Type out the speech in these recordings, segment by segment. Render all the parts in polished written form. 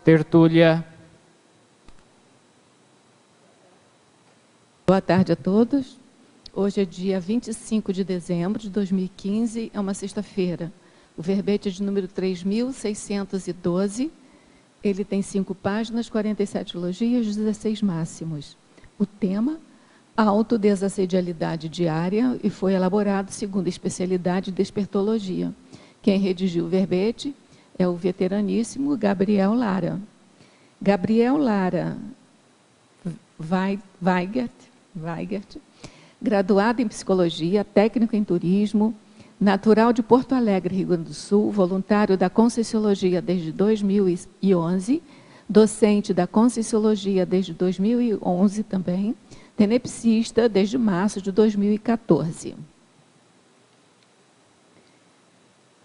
tertúlia. Boa tarde a todos. Hoje é dia 25 de dezembro de 2015, é uma sexta-feira. O verbete é de número 3.612. Ele tem 5 páginas, 47 elogios, 16 máximos. O tema, autodesassedialidade diária, e foi elaborado segundo a especialidade de despertologia. Quem redigiu o verbete é o veteraníssimo Gabriel Lara. Gabriel Lara Weigert, graduado em psicologia, técnico em turismo, natural de Porto Alegre, Rio Grande do Sul, voluntário da Conscienciologia desde 2011, docente da Conscienciologia desde 2011 também, tenepsista desde março de 2014.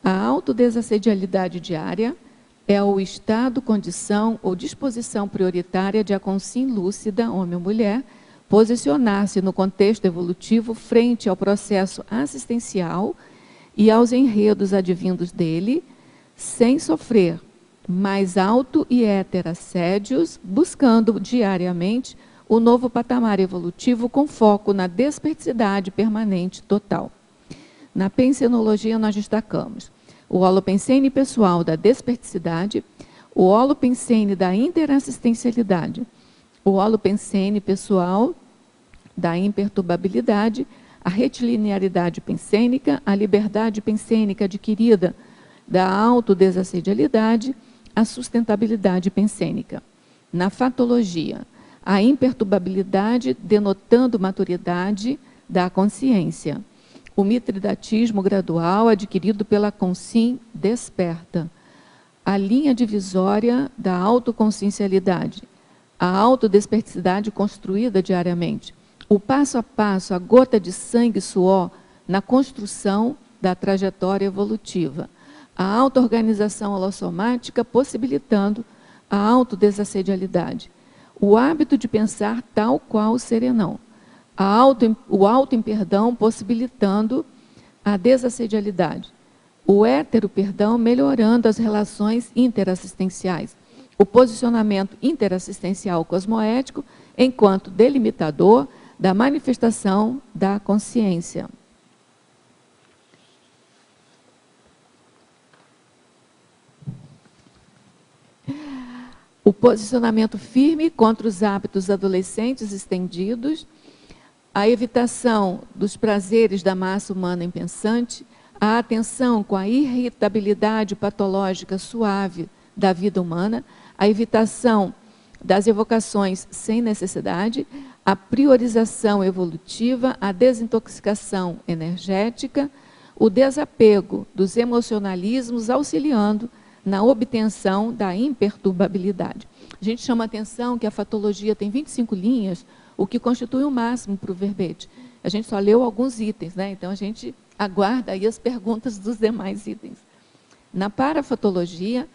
A autodesassedialidade diária é o estado, condição ou disposição prioritária de a consciência lúcida, homem ou mulher, posicionar-se no contexto evolutivo frente ao processo assistencial e aos enredos advindos dele, sem sofrer mais auto e heterassédios, buscando diariamente o novo patamar evolutivo com foco na desperticidade permanente total. Na pensenologia nós destacamos o holopensene pessoal da desperticidade, o holopensene da interassistencialidade, o holopensene pessoal da imperturbabilidade, a retilinearidade pensênica, a liberdade pensênica adquirida da autodesassedialidade, a sustentabilidade pensênica. Na fatologia, a imperturbabilidade denotando maturidade da consciência, o mitridatismo gradual adquirido pela consciência desperta, a linha divisória da autoconsciencialidade, a autodesperticidade construída diariamente, o passo a passo, a gota de sangue e suor na construção da trajetória evolutiva, a auto-organização holossomática possibilitando a autodesassedialidade, o hábito de pensar tal qual o serenão, o auto-imperdão possibilitando a desassedialidade, o hétero-perdão melhorando as relações interassistenciais, o posicionamento interassistencial cosmoético enquanto delimitador da manifestação da consciência. O posicionamento firme contra os hábitos adolescentes estendidos, a evitação dos prazeres da massa humana impensante, a atenção com a irritabilidade patológica suave da vida humana, a evitação das evocações sem necessidade, a priorização evolutiva, a desintoxicação energética, o desapego dos emocionalismos, auxiliando na obtenção da imperturbabilidade. A gente chama a atenção que a fatologia tem 25 linhas, o que constitui o máximo para o verbete. A gente só leu alguns itens, né? Então a gente aguarda aí as perguntas dos demais itens. Na parafatologia,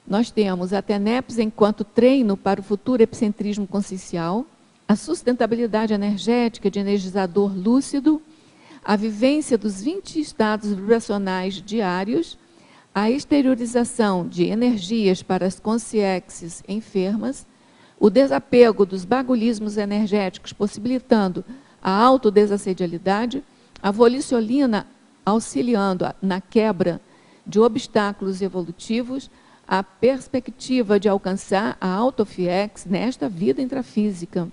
nós temos a TENEPS enquanto treino para o futuro epicentrismo consciencial, a sustentabilidade energética de energizador lúcido, a vivência dos 20 estados vibracionais diários, a exteriorização de energias para as consciências enfermas, o desapego dos bagulismos energéticos, possibilitando a autodesassedialidade, a voliciolina auxiliando na quebra de obstáculos evolutivos, a perspectiva de alcançar a autofiex nesta vida intrafísica,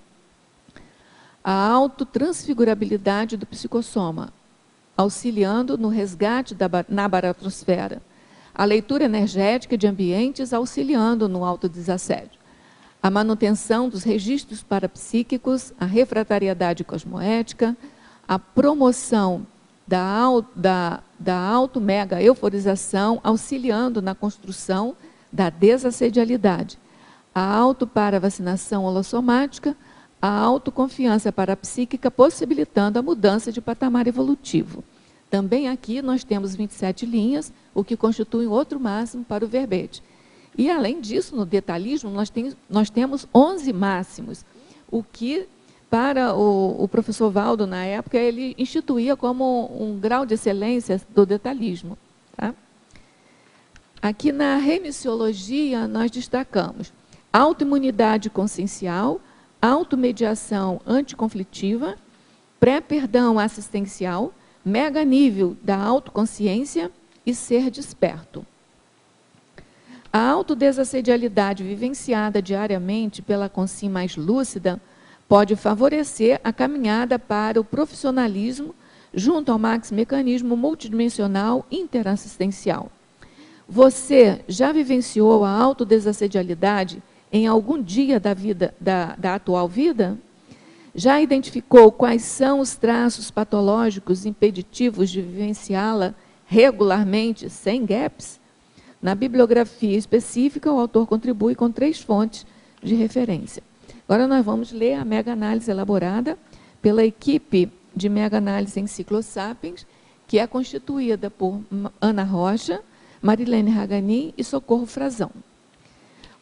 a autotransfigurabilidade do psicossoma, auxiliando no resgate na baratrosfera, a leitura energética de ambientes auxiliando no autodesassédio, a manutenção dos registros parapsíquicos, a refratariedade cosmoética, a promoção da auto-mega euforização, auxiliando na construção da desassedialidade, a auto-para-vacinação holossomática, a autoconfiança parapsíquica, possibilitando a mudança de patamar evolutivo. Também aqui nós temos 27 linhas, o que constitui um outro máximo para o verbete. E, além disso, no detalhismo, nós temos 11 máximos, o que, para o professor Valdo, na época, ele instituía como um grau de excelência do detalhismo. Tá? Aqui na remissiologia, nós destacamos autoimunidade consciencial, automediação anticonflitiva, pré-perdão assistencial, mega nível da autoconsciência e ser desperto. A autodesassedialidade vivenciada diariamente pela consciência mais lúcida pode favorecer a caminhada para o profissionalismo junto ao mecanismo multidimensional interassistencial. Você já vivenciou a autodesassedialidade em algum dia da vida, da atual vida? Já identificou quais são os traços patológicos impeditivos de vivenciá-la regularmente, sem gaps? Na bibliografia específica, o autor contribui com 3 fontes de referência. Agora nós vamos ler a mega-análise elaborada pela equipe de mega-análise Enciclosapiens, que é constituída por Ana Rocha, Marilene Raganin e Socorro Frazão.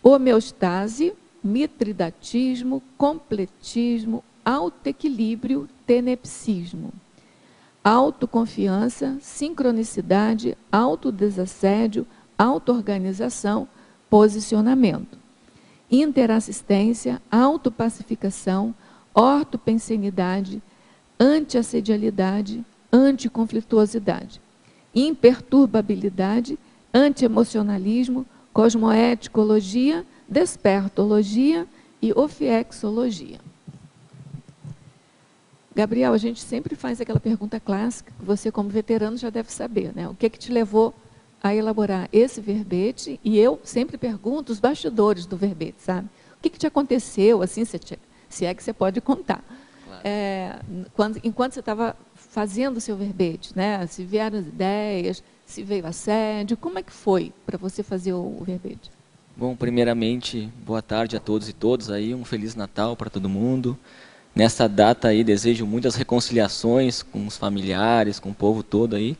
Homeostase, mitridatismo, completismo, autoequilíbrio, tenepsismo. Autoconfiança, sincronicidade, autodesassédio, auto-organização, posicionamento. Interassistência, autopacificação, ortopensenidade, antiassedialidade, anticonflituosidade. Imperturbabilidade, antiemocionalismo, cosmoeticologia, despertologia e ofiexologia. Gabriel, a gente sempre faz aquela pergunta clássica, que você como veterano já deve saber, né? O que te levou a elaborar esse verbete? E eu sempre pergunto os bastidores do verbete, sabe? O que te aconteceu, assim, se é que você pode contar? Claro. Enquanto você estava fazendo o seu verbete, né? Se vieram as ideias, se veio assédio, como é que foi para você fazer o verbete? Bom, primeiramente, boa tarde a todos e todas aí, um Feliz Natal para todo mundo. Nessa data aí, desejo muitas reconciliações com os familiares, com o povo todo aí.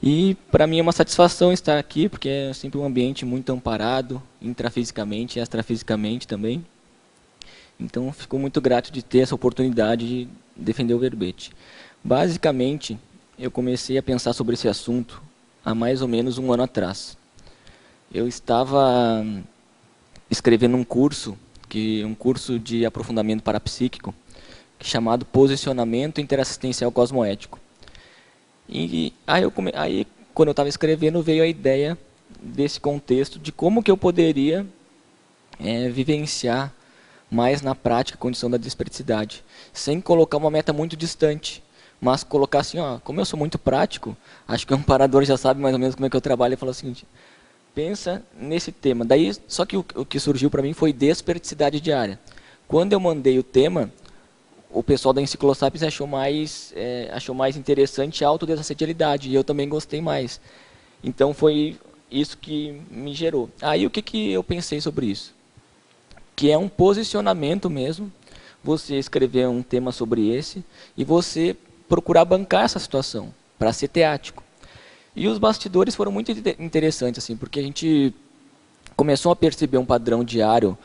E para mim é uma satisfação estar aqui, porque é sempre um ambiente muito amparado, intrafisicamente e extrafisicamente também. Então, fico muito grato de ter essa oportunidade de defender o verbete. Basicamente, eu comecei a pensar sobre esse assunto há mais ou menos 1 ano atrás. Eu estava escrevendo um curso de aprofundamento parapsíquico, chamado Posicionamento Interassistencial Cosmoético. E aí, quando eu estava escrevendo, veio a ideia desse contexto de como que eu poderia vivenciar mais na prática a condição da desperticidade, sem colocar uma meta muito distante, mas colocar assim, ó, como eu sou muito prático, acho que o amparador já sabe mais ou menos como é que eu trabalho, e fala o seguinte: pensa nesse tema. Daí, só que o que surgiu para mim foi desperticidade diária. Quando eu mandei o tema, o pessoal da Enciclosapiens achou mais interessante a autodesassedialidade, e eu também gostei mais. Então foi isso que me gerou. Aí o que eu pensei sobre isso? Que é um posicionamento mesmo, você escrever um tema sobre esse, e você procurar bancar essa situação, para ser teático. E os bastidores foram muito interessantes, assim, porque a gente começou a perceber um padrão diário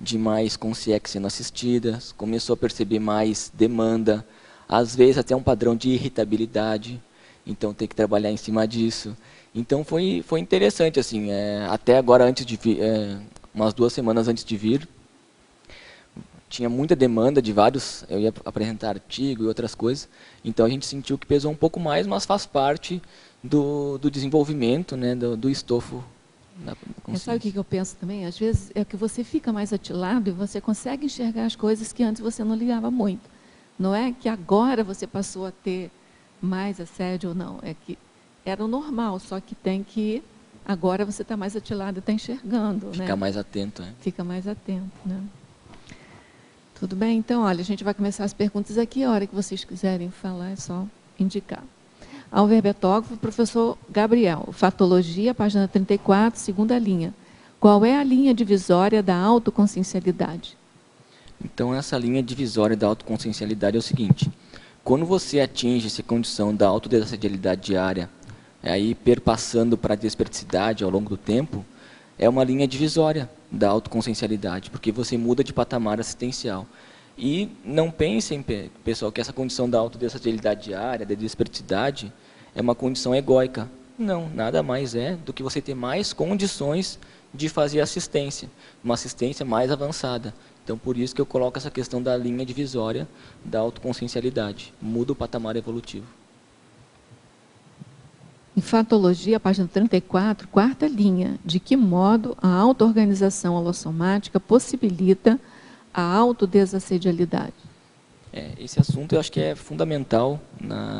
de mais consciências sendo assistidas, começou a perceber mais demanda, às vezes até um padrão de irritabilidade, então tem que trabalhar em cima disso. Então foi interessante, assim, até agora, antes de vir, umas 2 semanas antes de vir, tinha muita demanda de vários, eu ia apresentar artigo e outras coisas, então a gente sentiu que pesou um pouco mais, mas faz parte do desenvolvimento, né, do estofo. Sabe o que eu penso também? Às vezes é que você fica mais atilado e você consegue enxergar as coisas que antes você não ligava muito. Não é que agora você passou a ter mais assédio ou não, é que era o normal, só que tem que agora você está mais atilado e está enxergando. Fica, né? Mais atento. Fica mais atento, né? Tudo bem? Então, olha, a gente vai começar as perguntas aqui, a hora que vocês quiserem falar é só indicar. Ao verbetógrafo, professor Gabriel, Fatologia, página 34, segunda linha. Qual é a linha divisória da autoconsciencialidade? Então, essa linha divisória da autoconsciencialidade é o seguinte: quando você atinge essa condição da autodesassedialidade diária, aí perpassando para a desperticidade ao longo do tempo, é uma linha divisória da autoconsciencialidade, porque você muda de patamar assistencial. E não pensem, pessoal, que essa condição da autodesassedialidade diária, da desperticidade, é uma condição egóica. Não, nada mais é do que você ter mais condições de fazer assistência, uma assistência mais avançada. Então, por isso que eu coloco essa questão da linha divisória da autoconsciencialidade. Muda o patamar evolutivo. Em Fatologia, página 34, quarta linha. De que modo a auto-organização holossomática possibilita a autodesassedialidade? Esse assunto eu acho que é fundamental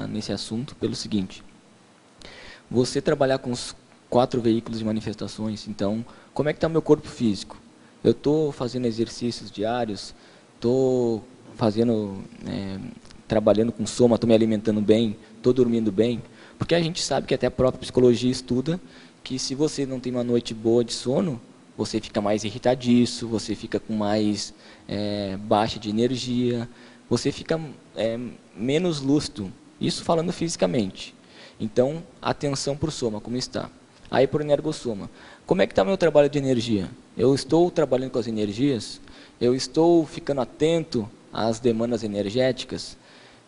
nesse assunto pelo seguinte. Você trabalhar com os 4 veículos de manifestações, então, como é que está o meu corpo físico? Eu estou fazendo exercícios diários, estou trabalhando com soma, estou me alimentando bem, estou dormindo bem, porque a gente sabe que até a própria psicologia estuda que se você não tem uma noite boa de sono, você fica mais irritadiço, você fica com mais baixa de energia, você fica menos lúcido, isso falando fisicamente. Então, atenção para o soma, como está. Aí para o energossoma. Como é que está o meu trabalho de energia? Eu estou trabalhando com as energias? Eu estou ficando atento às demandas energéticas?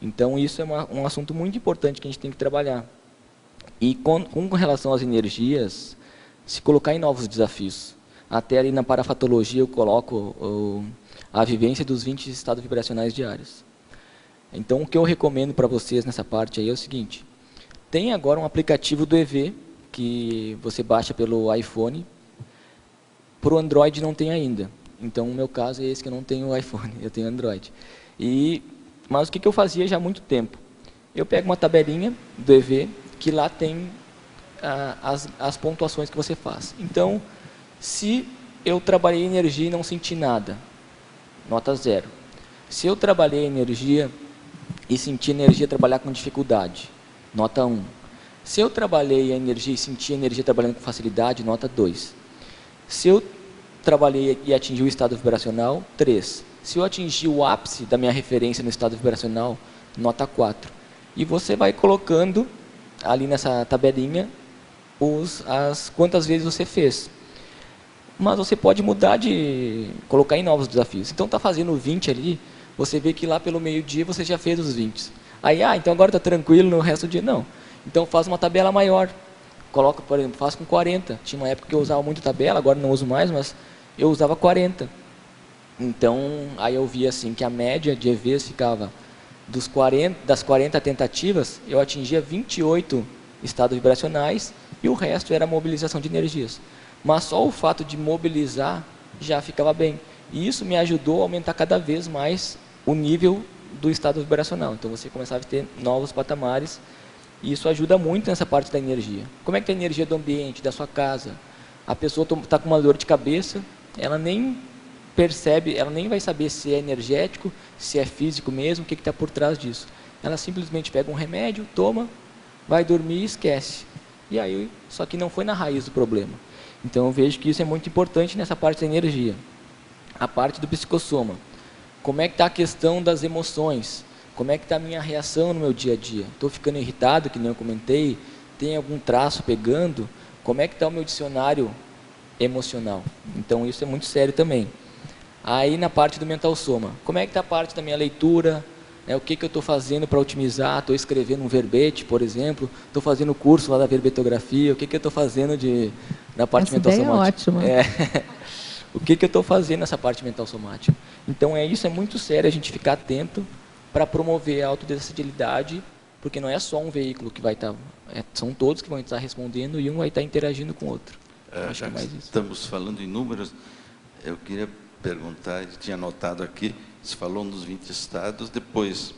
Então, isso é um assunto muito importante que a gente tem que trabalhar. E com relação às energias, se colocar em novos desafios. Até ali na parafatologia eu coloco a vivência dos 20 estados vibracionais diários. Então, o que eu recomendo para vocês nessa parte aí é o seguinte. Tem agora um aplicativo do EV, que você baixa pelo iPhone. Para o Android não tem ainda. Então, o meu caso é esse, que eu não tenho iPhone, eu tenho Android. Mas o que eu fazia já há muito tempo? Eu pego uma tabelinha do EV, que lá tem as pontuações que você faz. Então, se eu trabalhei energia e não senti nada, nota 0. Se eu trabalhei energia e senti energia trabalhar com dificuldade, nota 1. Se eu trabalhei a energia e senti a energia trabalhando com facilidade, nota 2. Se eu trabalhei e atingi o estado vibracional, 3. Se eu atingi o ápice da minha referência no estado vibracional, nota 4. E você vai colocando ali nessa tabelinha quantas vezes você fez. Mas você pode mudar de colocar em novos desafios. Então está fazendo 20 ali, você vê que lá pelo meio-dia você já fez os 20. Aí, então agora está tranquilo no resto do dia. Não. Então faz uma tabela maior. Coloca, por exemplo, faz com 40. Tinha uma época que eu usava muito tabela, agora não uso mais, mas eu usava 40. Então, aí eu via assim que a média de EVs ficava das 40 tentativas, eu atingia 28 estados vibracionais e o resto era mobilização de energias. Mas só o fato de mobilizar já ficava bem. E isso me ajudou a aumentar cada vez mais o nível do estado vibracional. Então você começava a ter novos patamares e isso ajuda muito nessa parte da energia. Como é que está a energia do ambiente, da sua casa? A pessoa está com uma dor de cabeça, ela nem percebe, ela nem vai saber se é energético, se é físico mesmo, o que está por trás disso. Ela simplesmente pega um remédio, toma, vai dormir e esquece. E aí, só que não foi na raiz do problema. Então eu vejo que isso é muito importante nessa parte da energia. A parte do psicossoma. Como é que está a questão das emoções? Como é que está a minha reação no meu dia a dia? Estou ficando irritado, que nem eu comentei? Tem algum traço pegando? Como é que está o meu dicionário emocional? Então isso é muito sério também. Aí na parte do mental soma. Como é que está a parte da minha leitura? O que eu estou fazendo para otimizar? Estou escrevendo um verbete, por exemplo. Estou fazendo o curso lá da verbetografia. O que eu estou fazendo na parte mental somática? Essa ideia é ótima. O que eu estou fazendo nessa parte mental somática? Então isso é muito sério, a gente ficar atento para promover a autodesassedialidade, porque não é só um veículo que vai estar, são todos que vão estar respondendo e um vai estar interagindo com o outro. Acho que é mais isso. Estamos falando em números, eu queria perguntar, eu tinha anotado aqui, você falou nos 20 estados, depois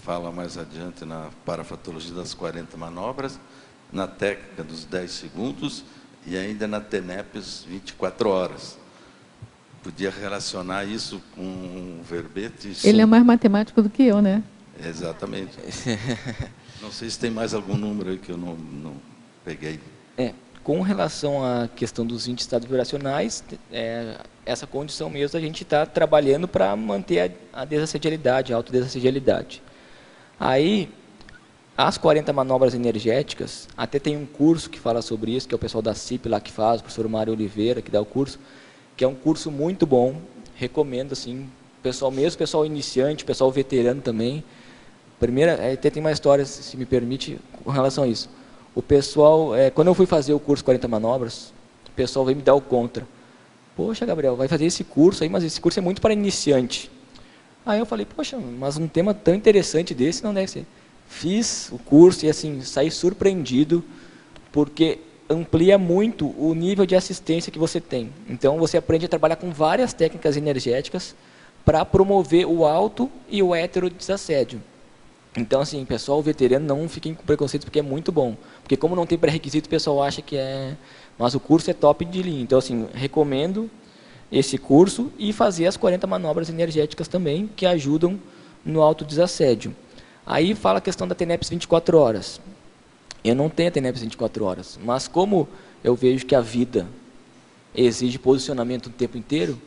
fala mais adiante na parafatologia das 40 manobras, na técnica dos 10 segundos e ainda na TENEPES 24 horas. Podia relacionar isso com um verbete? Ele é mais matemático do que eu, né? Exatamente. Não sei se tem mais algum número aí que eu não peguei. Com relação à questão dos 20 estados vibracionais, essa condição mesmo a gente está trabalhando para manter a desassedialidade, a autodesassedialidade. Aí, as 40 manobras energéticas, até tem um curso que fala sobre isso, que é o pessoal da CIP lá que faz, o professor Mário Oliveira, que dá o curso, que é um curso muito bom, recomendo, assim, pessoal iniciante, pessoal veterano também. Primeira, até tem uma história, se me permite, com relação a isso. O pessoal, quando eu fui fazer o curso 40 manobras, o pessoal veio me dar o contra. Poxa, Gabriel, vai fazer esse curso aí, mas esse curso é muito para iniciante. Aí eu falei, poxa, mas um tema tão interessante desse não deve ser. Fiz o curso e assim, saí surpreendido, porque amplia muito o nível de assistência que você tem. Então, você aprende a trabalhar com várias técnicas energéticas para promover o auto e o hétero desassédio. Então, assim, pessoal veterano, não fiquem com preconceito, porque é muito bom. Porque como não tem pré-requisito, o pessoal acha que é... Mas o curso é top de linha. Então, assim, recomendo esse curso e fazer as 40 manobras energéticas também, que ajudam no autodesassédio. Aí fala a questão da TENEPS 24 horas. Eu não tenho a TENEPS 24 horas, mas como eu vejo que a vida exige posicionamento o tempo inteiro,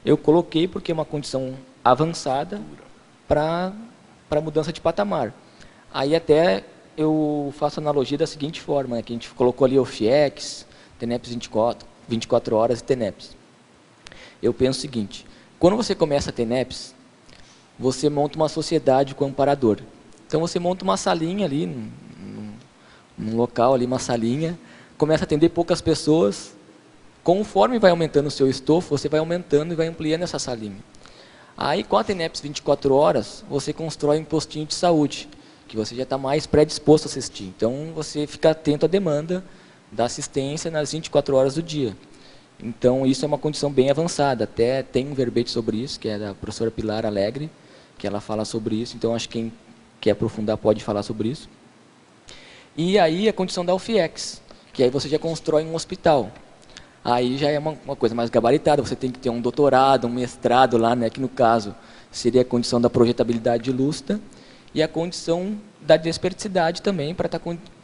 eu coloquei porque é uma condição avançada para mudança de patamar. Aí até eu faço analogia da seguinte forma, né, que a gente colocou ali o FIEX, TENEPS 24 horas e TENEPS. Eu penso o seguinte, quando você começa a TENEPS, você monta uma sociedade com o amparador. Então você monta uma salinha ali, num local ali, uma salinha, começa a atender poucas pessoas, conforme vai aumentando o seu estofo, você vai aumentando e vai ampliando essa salinha. Aí com a TENEPS 24 horas, você constrói um postinho de saúde, que você já está mais predisposto a assistir. Então você fica atento à demanda da assistência nas 24 horas do dia. Então, isso é uma condição bem avançada. Até tem um verbete sobre isso, que é da professora Pilar Alegre, que ela fala sobre isso. Então, acho que quem quer aprofundar pode falar sobre isso. E aí, a condição da UFIEX, que aí você já constrói um hospital. Aí já é uma coisa mais gabaritada, você tem que ter um doutorado, um mestrado lá, né, que no caso seria a condição da projetabilidade lúcida e a condição da desperticidade também, para estar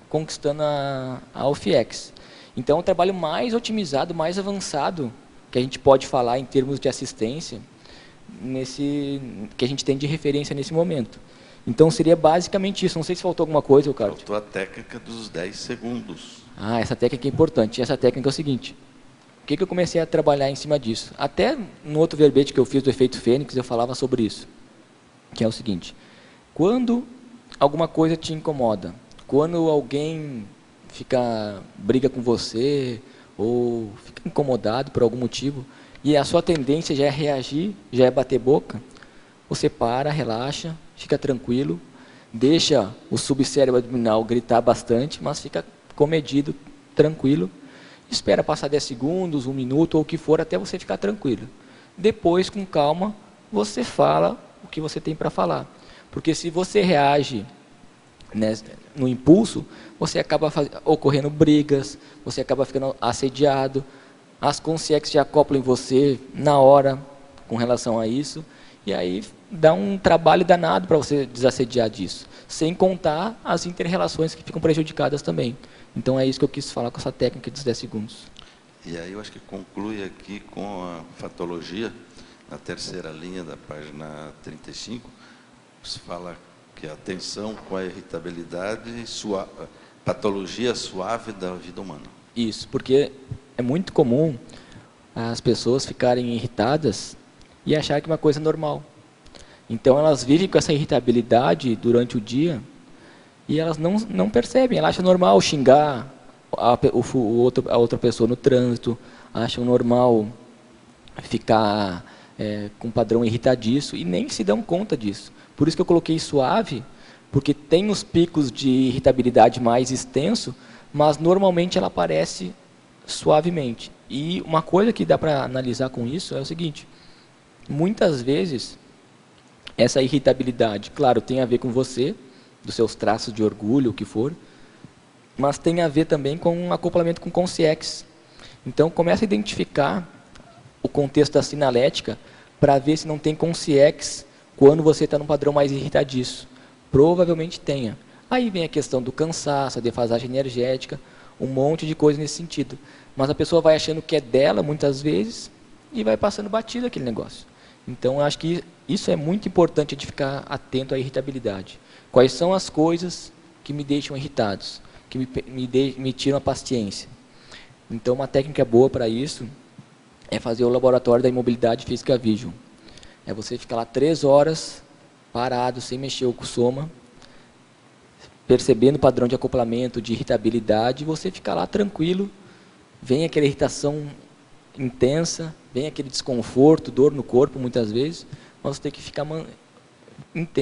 conquistando a UFIEX. Então, é um trabalho mais otimizado, mais avançado, que a gente pode falar em termos de assistência, que a gente tem de referência nesse momento. Então, seria basicamente isso. Não sei se faltou alguma coisa, Carlos. Faltou a técnica dos 10 segundos. Ah, essa técnica é importante. Essa técnica é o seguinte, o que eu comecei a trabalhar em cima disso? Até no outro verbete que eu fiz do efeito Fênix, eu falava sobre isso, que é o seguinte, quando alguma coisa te incomoda, quando alguém briga com você, ou fica incomodado por algum motivo, e a sua tendência já é reagir, já é bater boca, você para, relaxa, fica tranquilo, deixa o subcérebro abdominal gritar bastante, mas fica comedido, tranquilo, espera passar 10 segundos, 1 minuto, ou o que for, até você ficar tranquilo. Depois, com calma, você fala o que você tem para falar. Porque se você reage, né, no impulso, você acaba ocorrendo brigas, você acaba ficando assediado, as consciências já acoplam em você na hora com relação a isso, e aí dá um trabalho danado para você desassediar disso, sem contar as inter-relações que ficam prejudicadas também. Então é isso que eu quis falar com essa técnica dos 10 segundos. E aí eu acho que conclui aqui com a fatologia, na terceira linha da página 35, se fala que a tensão com a irritabilidade e patologia suave da vida humana. Isso, porque é muito comum as pessoas ficarem irritadas e acharem que é uma coisa normal. Então elas vivem com essa irritabilidade durante o dia e elas não percebem, elas acham normal xingar a outra pessoa no trânsito, acham normal ficar com um padrão irritadiço e nem se dão conta disso. Por isso que eu coloquei suave, porque tem os picos de irritabilidade mais extenso, mas normalmente ela aparece suavemente. E uma coisa que dá para analisar com isso é o seguinte, muitas vezes essa irritabilidade, claro, tem a ver com você, dos seus traços de orgulho, o que for, mas tem a ver também com um acoplamento com consciex. Então, começa a identificar o contexto da sinalética para ver se não tem consciex quando você está num padrão mais irritadiço. Provavelmente tenha. Aí vem a questão do cansaço, a defasagem energética, um monte de coisa nesse sentido. Mas a pessoa vai achando que é dela, muitas vezes, e vai passando batido aquele negócio. Então, eu acho que isso é muito importante de ficar atento à irritabilidade. Quais são as coisas que me deixam irritados, que me tiram a paciência? Então, uma técnica boa para isso é fazer o laboratório da imobilidade física Vision. É você ficar lá 3 horas parado, sem mexer o cursoma, percebendo o padrão de acoplamento, de irritabilidade, você fica lá tranquilo, vem aquela irritação intensa, vem aquele desconforto, dor no corpo muitas vezes, mas você tem que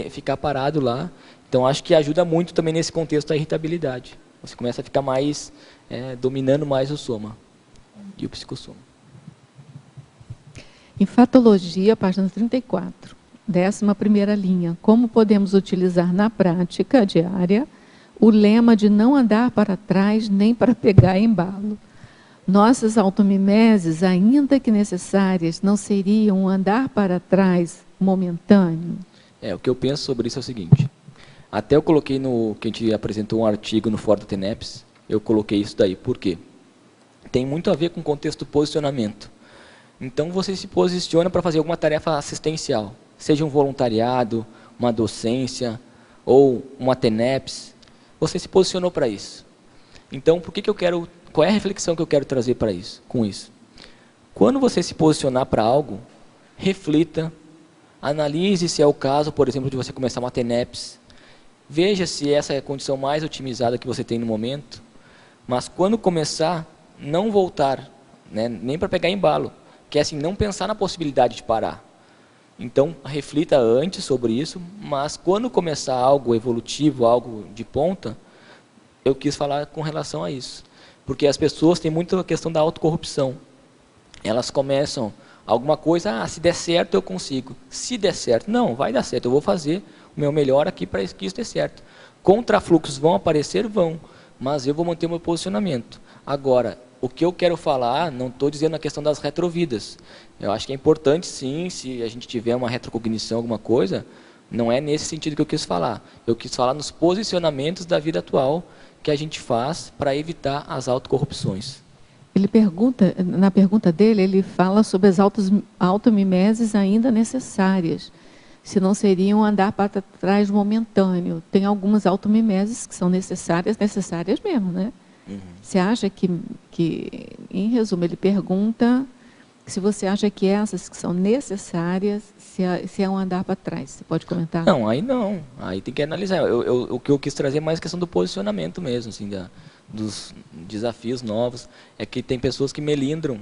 ficar parado lá. Então, acho que ajuda muito também nesse contexto a irritabilidade. Você começa a ficar mais, dominando mais o soma e o psicossoma. Enfatologia, página 34, 11ª linha. Como podemos utilizar na prática diária o lema de não andar para trás nem para pegar embalo? Nossas automimeses, ainda que necessárias, não seriam um andar para trás momentâneo? O que eu penso sobre isso é o seguinte. Até eu coloquei que a gente apresentou um artigo no Fórum da TENEPS, eu coloquei isso daí. Por quê? Tem muito a ver com o contexto do posicionamento. Então, você se posiciona para fazer alguma tarefa assistencial, seja um voluntariado, uma docência ou uma TENEPS. Você se posicionou para isso. Então, qual é a reflexão que eu quero trazer para isso, com isso? Quando você se posicionar para algo, reflita, analise se é o caso, por exemplo, de você começar uma TENEPS. Veja se essa é a condição mais otimizada que você tem no momento. Mas quando começar, não voltar, né, nem para pegar embalo. Que é assim, não pensar na possibilidade de parar. Então, reflita antes sobre isso, mas quando começar algo evolutivo, algo de ponta, eu quis falar com relação a isso. Porque as pessoas têm muito a questão da autocorrupção. Elas começam alguma coisa, se der certo eu consigo. Se der certo, não, vai dar certo, eu vou fazer o meu melhor aqui para que isso dê certo. Contrafluxos vão aparecer? Vão, mas eu vou manter o meu posicionamento. Agora, o que eu quero falar, não estou dizendo a questão das retrovidas. Eu acho que é importante, sim, se a gente tiver uma retrocognição, alguma coisa, não é nesse sentido que eu quis falar. Eu quis falar nos posicionamentos da vida atual que a gente faz para evitar as autocorrupções. Ele pergunta, na pergunta dele, ele fala sobre as automimeses ainda necessárias, se não seriam andar para trás momentâneo. Tem algumas automimeses que são necessárias mesmo, né? Você acha que, em resumo, ele pergunta se você acha que essas que são necessárias, se é um andar para trás. Você pode comentar? Não, aí não. Aí tem que analisar. O que eu quis trazer é mais a questão do posicionamento mesmo, assim, dos desafios novos. É que tem pessoas que melindram,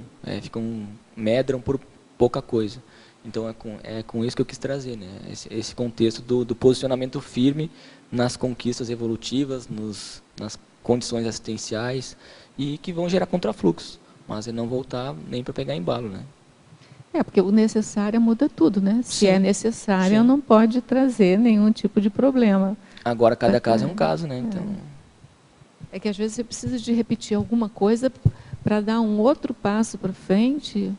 medram por pouca coisa. Então, é com isso que eu quis trazer, né? Esse contexto do posicionamento firme nas conquistas evolutivas, nas condições assistenciais e que vão gerar contrafluxos, mas é não voltar nem para pegar embalo, né? Porque o necessário muda tudo, né? Se Sim, é necessário, sim. não pode trazer nenhum tipo de problema. Agora, cada caso é um caso, né? Então... É que às vezes você precisa de repetir alguma coisa para dar um outro passo para frente.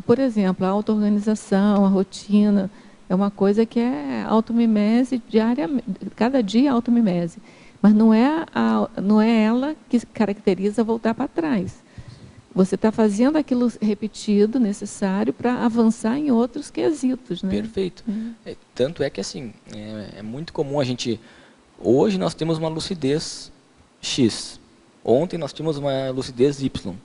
Por exemplo, a auto-organização, a rotina, é uma coisa que é automimese diária, cada dia automimese. Mas não é ela que caracteriza voltar para trás. Você está fazendo aquilo repetido, necessário, para avançar em outros quesitos, né? Perfeito. Tanto é que, assim, é muito comum a gente... Hoje nós temos uma lucidez X. Ontem nós tínhamos uma lucidez Y.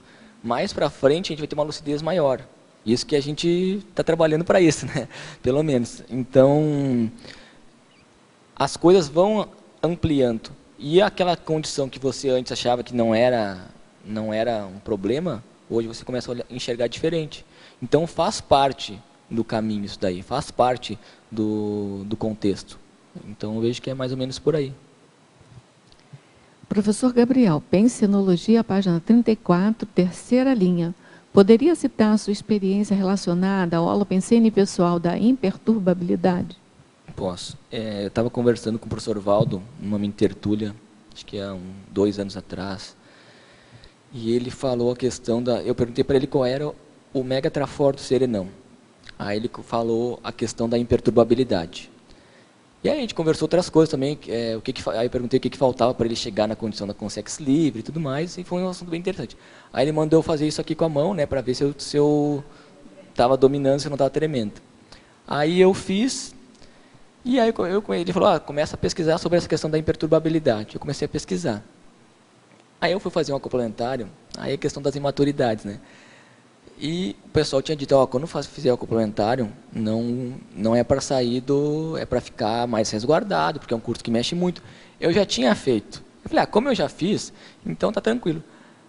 Mais para frente a gente vai ter uma lucidez maior. Isso que a gente está trabalhando para isso, né? Pelo menos. Então, as coisas vão ampliando. E aquela condição que você antes achava que não era um problema, hoje você começa a enxergar diferente. Então, faz parte do caminho isso daí, faz parte do contexto. Então, eu vejo que é mais ou menos por aí. Professor Gabriel, Pensenologia, página 34, 3ª linha. Poderia citar a sua experiência relacionada ao holopensene pessoal da imperturbabilidade? Posso. Eu estava conversando com o professor Valdo, numa mini tertúlia, acho que há 2 anos atrás, e ele falou a questão eu perguntei para ele qual era o megatrafor do serenão. Aí ele falou a questão da imperturbabilidade. E aí a gente conversou outras coisas também, aí eu perguntei o que faltava para ele chegar na condição da consciência livre e tudo mais, e foi um assunto bem interessante. Aí ele mandou eu fazer isso aqui com a mão, né, para ver se eu estava dominando, se eu não estava tremendo. Aí eu fiz, e aí ele falou, começa a pesquisar sobre essa questão da imperturbabilidade. Eu comecei a pesquisar. Aí eu fui fazer um complementário, aí a questão das imaturidades, né. E o pessoal tinha dito, quando fizer o complementário, não é para sair é para ficar mais resguardado, porque é um curso que mexe muito. eu já tinha feito. Eu falei, como eu já fiz, então tá tranquilo.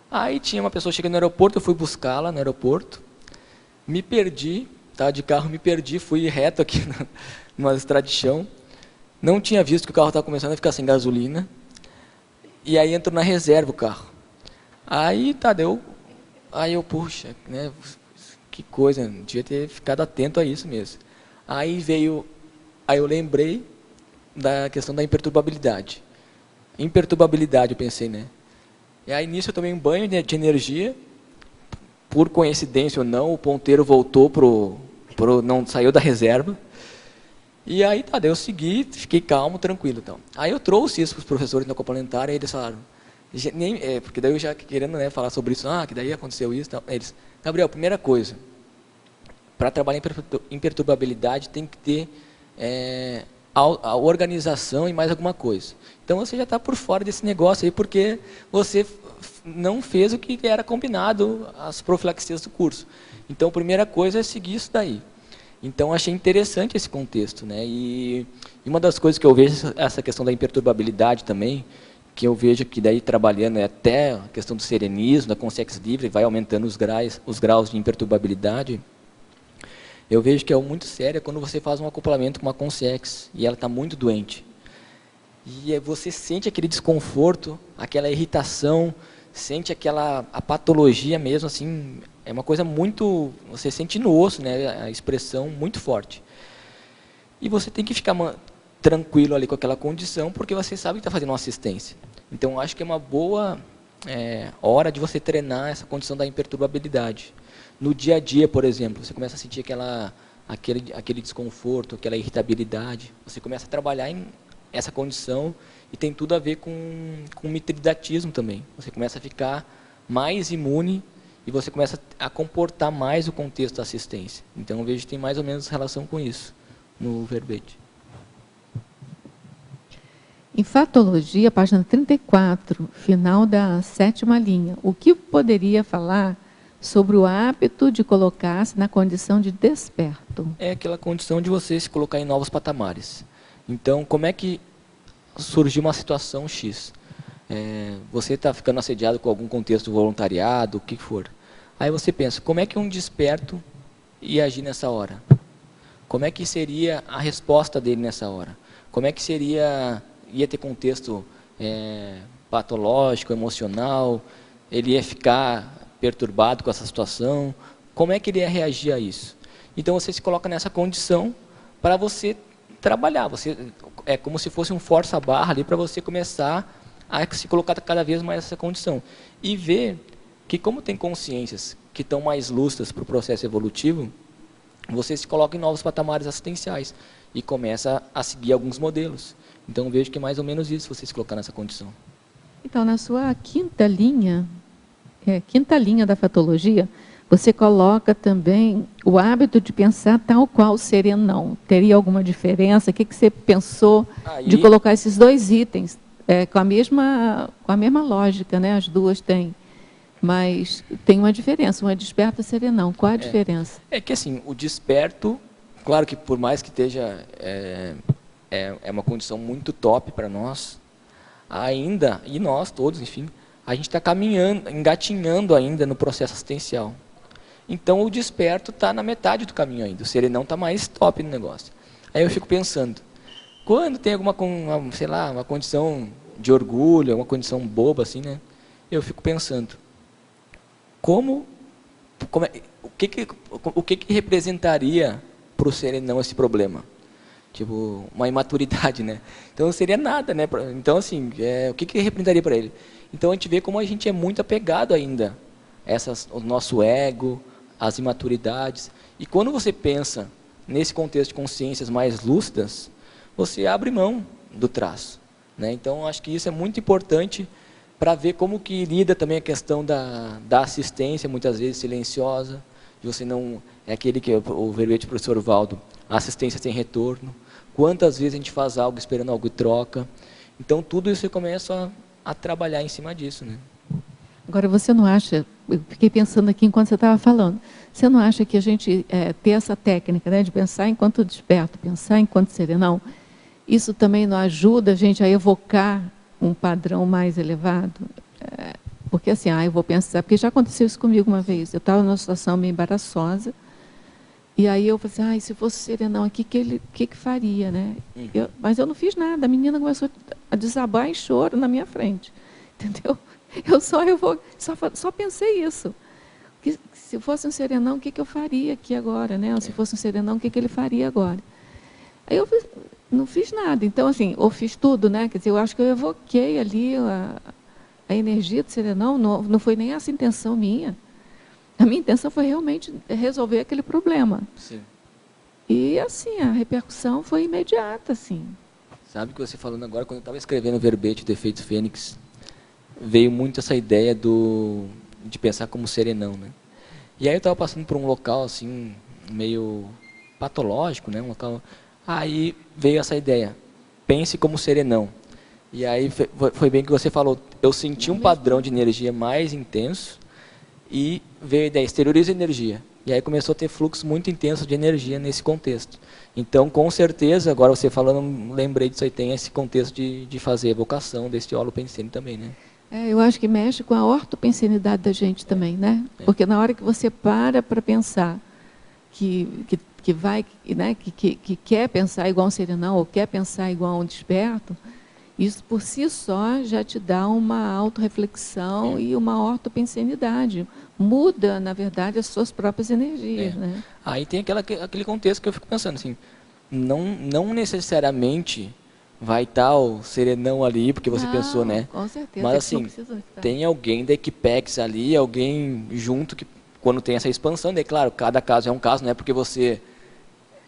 Aí tinha uma pessoa chegando no aeroporto, eu fui buscá-la no aeroporto, me perdi, estava de carro, me perdi, fui reto aqui numa estrada de chão, não tinha visto que o carro estava começando a ficar sem gasolina, e aí entrou na reserva o carro. Aí eu, puxa, né, que coisa, devia ter ficado atento a isso mesmo. Aí eu lembrei da questão da imperturbabilidade. Imperturbabilidade, eu pensei, né? E aí nisso eu tomei um banho de energia, por coincidência ou não, o ponteiro voltou não saiu da reserva. E aí daí eu segui, fiquei calmo, tranquilo. Então. Aí eu trouxe isso para os professores da complementar e eles falaram, porque daí eu já querendo, né, falar sobre isso, que daí aconteceu isso. Então, eles, Gabriel, primeira coisa, para trabalhar em imperturbabilidade tem que ter a organização e mais alguma coisa. Então você já está por fora desse negócio aí, porque você não fez o que era combinado, as profilaxias do curso. Então a primeira coisa é seguir isso daí. Então achei interessante esse contexto, né? E uma das coisas que eu vejo, essa questão da imperturbabilidade também, que eu vejo que daí trabalhando até a questão do serenismo, da consciência livre, vai aumentando os graus de imperturbabilidade. Eu vejo que é muito sério quando você faz um acoplamento com uma consciência e ela está muito doente. E você sente aquele desconforto, aquela irritação, sente a patologia mesmo, assim, é uma coisa muito, você sente no osso, né, a expressão muito forte. E você tem que ficar tranquilo ali com aquela condição, porque você sabe que está fazendo uma assistência. Então, acho que é uma boa hora de você treinar essa condição da imperturbabilidade. No dia a dia, por exemplo, você começa a sentir aquele desconforto, aquela irritabilidade, você começa a trabalhar em essa condição e tem tudo a ver com mitridatismo também. Você começa a ficar mais imune e você começa a comportar mais o contexto da assistência. Então, eu vejo que tem mais ou menos relação com isso no verbete. Em fatologia, página 34, final da 7ª linha, o que poderia falar sobre o hábito de colocar-se na condição de desperto? É aquela condição de você se colocar em novos patamares. Então, como é que surgiu uma situação X? Você está ficando assediado com algum contexto voluntariado, o que for. Aí você pensa, como é que um desperto ia agir nessa hora? Como é que seria a resposta dele nessa hora? Como é que ia ter contexto patológico, emocional? Ele ia ficar perturbado com essa situação? Como é que ele ia reagir a isso? Então você se coloca nessa condição para você trabalhar. É como se fosse um força-barra ali para você começar a se colocar cada vez mais nessa condição. E ver que como tem consciências que estão mais lúcidas para o processo evolutivo, você se coloca em novos patamares assistenciais e começa a seguir alguns modelos. Então vejo que é mais ou menos isso, você se colocar nessa condição. Então, na sua quinta linha da fatologia, você coloca também o hábito de pensar tal qual serenão. Teria alguma diferença? O que você pensou de colocar esses dois itens? Com a mesma lógica, né? As duas têm. Mas tem uma diferença, uma desperta serenão. Qual a diferença? É que assim, o desperto, claro que por mais que esteja é uma condição muito top para nós, ainda, e nós todos, enfim, a gente está caminhando, engatinhando ainda no processo assistencial. Então o desperto está na metade do caminho ainda, o serenão está mais top no negócio. Aí eu fico pensando, quando tem sei lá, uma condição de orgulho, uma condição boba assim, né? Eu fico pensando, o que representaria para o serenão esse problema? Tipo, uma imaturidade, né? Então não seria nada, né? Então assim, o que representaria para ele? Então a gente vê como a gente é muito apegado ainda o nosso ego, as imaturidades. E quando você pensa nesse contexto de consciências mais lúcidas, você abre mão do traço, né? Então acho que isso é muito importante para ver como que lida também a questão da assistência, muitas vezes silenciosa, de você não... É aquele que o verbete do professor Valdo, a assistência sem retorno. Quantas vezes a gente faz algo esperando algo e troca. Então tudo isso eu começo a trabalhar em cima disso, né? Agora, você não acha, eu fiquei pensando aqui enquanto você estava falando, você não acha que a gente ter essa técnica, né, de pensar enquanto desperto, pensar enquanto serenão, isso também não ajuda a gente a evocar um padrão mais elevado? Porque assim, eu vou pensar, porque já aconteceu isso comigo uma vez, eu estava numa situação meio embaraçosa, e aí eu falei assim, se fosse serenão aqui, que faria, né? Mas eu não fiz nada, a menina começou a desabar em choro na minha frente, entendeu? Eu só pensei isso. Que, se fosse um serenão, o que eu faria aqui agora, né? Ou se fosse um serenão, o que ele faria agora? Aí eu não fiz nada. Então, assim, ou fiz tudo, né? Quer dizer, eu acho que eu evoquei ali a energia do serenão, não foi nem essa a intenção minha. A minha intenção foi realmente resolver aquele problema. Sim. E, assim, a repercussão foi imediata, assim. Sabe o que você falando agora, quando eu estava escrevendo o verbete do Efeito Fênix, veio muito essa ideia de pensar como serenão, né? E aí eu estava passando por um local, assim, meio patológico, né? Um local... Aí veio essa ideia, pense como serenão. E aí foi bem o que você falou, eu senti um padrão de energia mais intenso e veio a ideia, exterioriza energia. E aí começou a ter fluxo muito intenso de energia nesse contexto. Então, com certeza, agora você falando, lembrei disso aí, tem esse contexto de fazer evocação desse holopensene também, né? Eu acho que mexe com a ortopensenidade da gente também, né? Porque na hora que você para pensar que vai, né, que quer pensar igual um serenão ou quer pensar igual um desperto, isso por si só já te dá uma autorreflexão e uma ortopensenidade. Muda, na verdade, as suas próprias energias. Né? Aí tem aquele contexto que eu fico pensando assim, não necessariamente vai estar o serenão ali, porque você pensou, né? Com certeza. Mas assim, tem alguém da Equipex ali, alguém junto que quando tem essa expansão, é claro, cada caso é um caso, não é porque você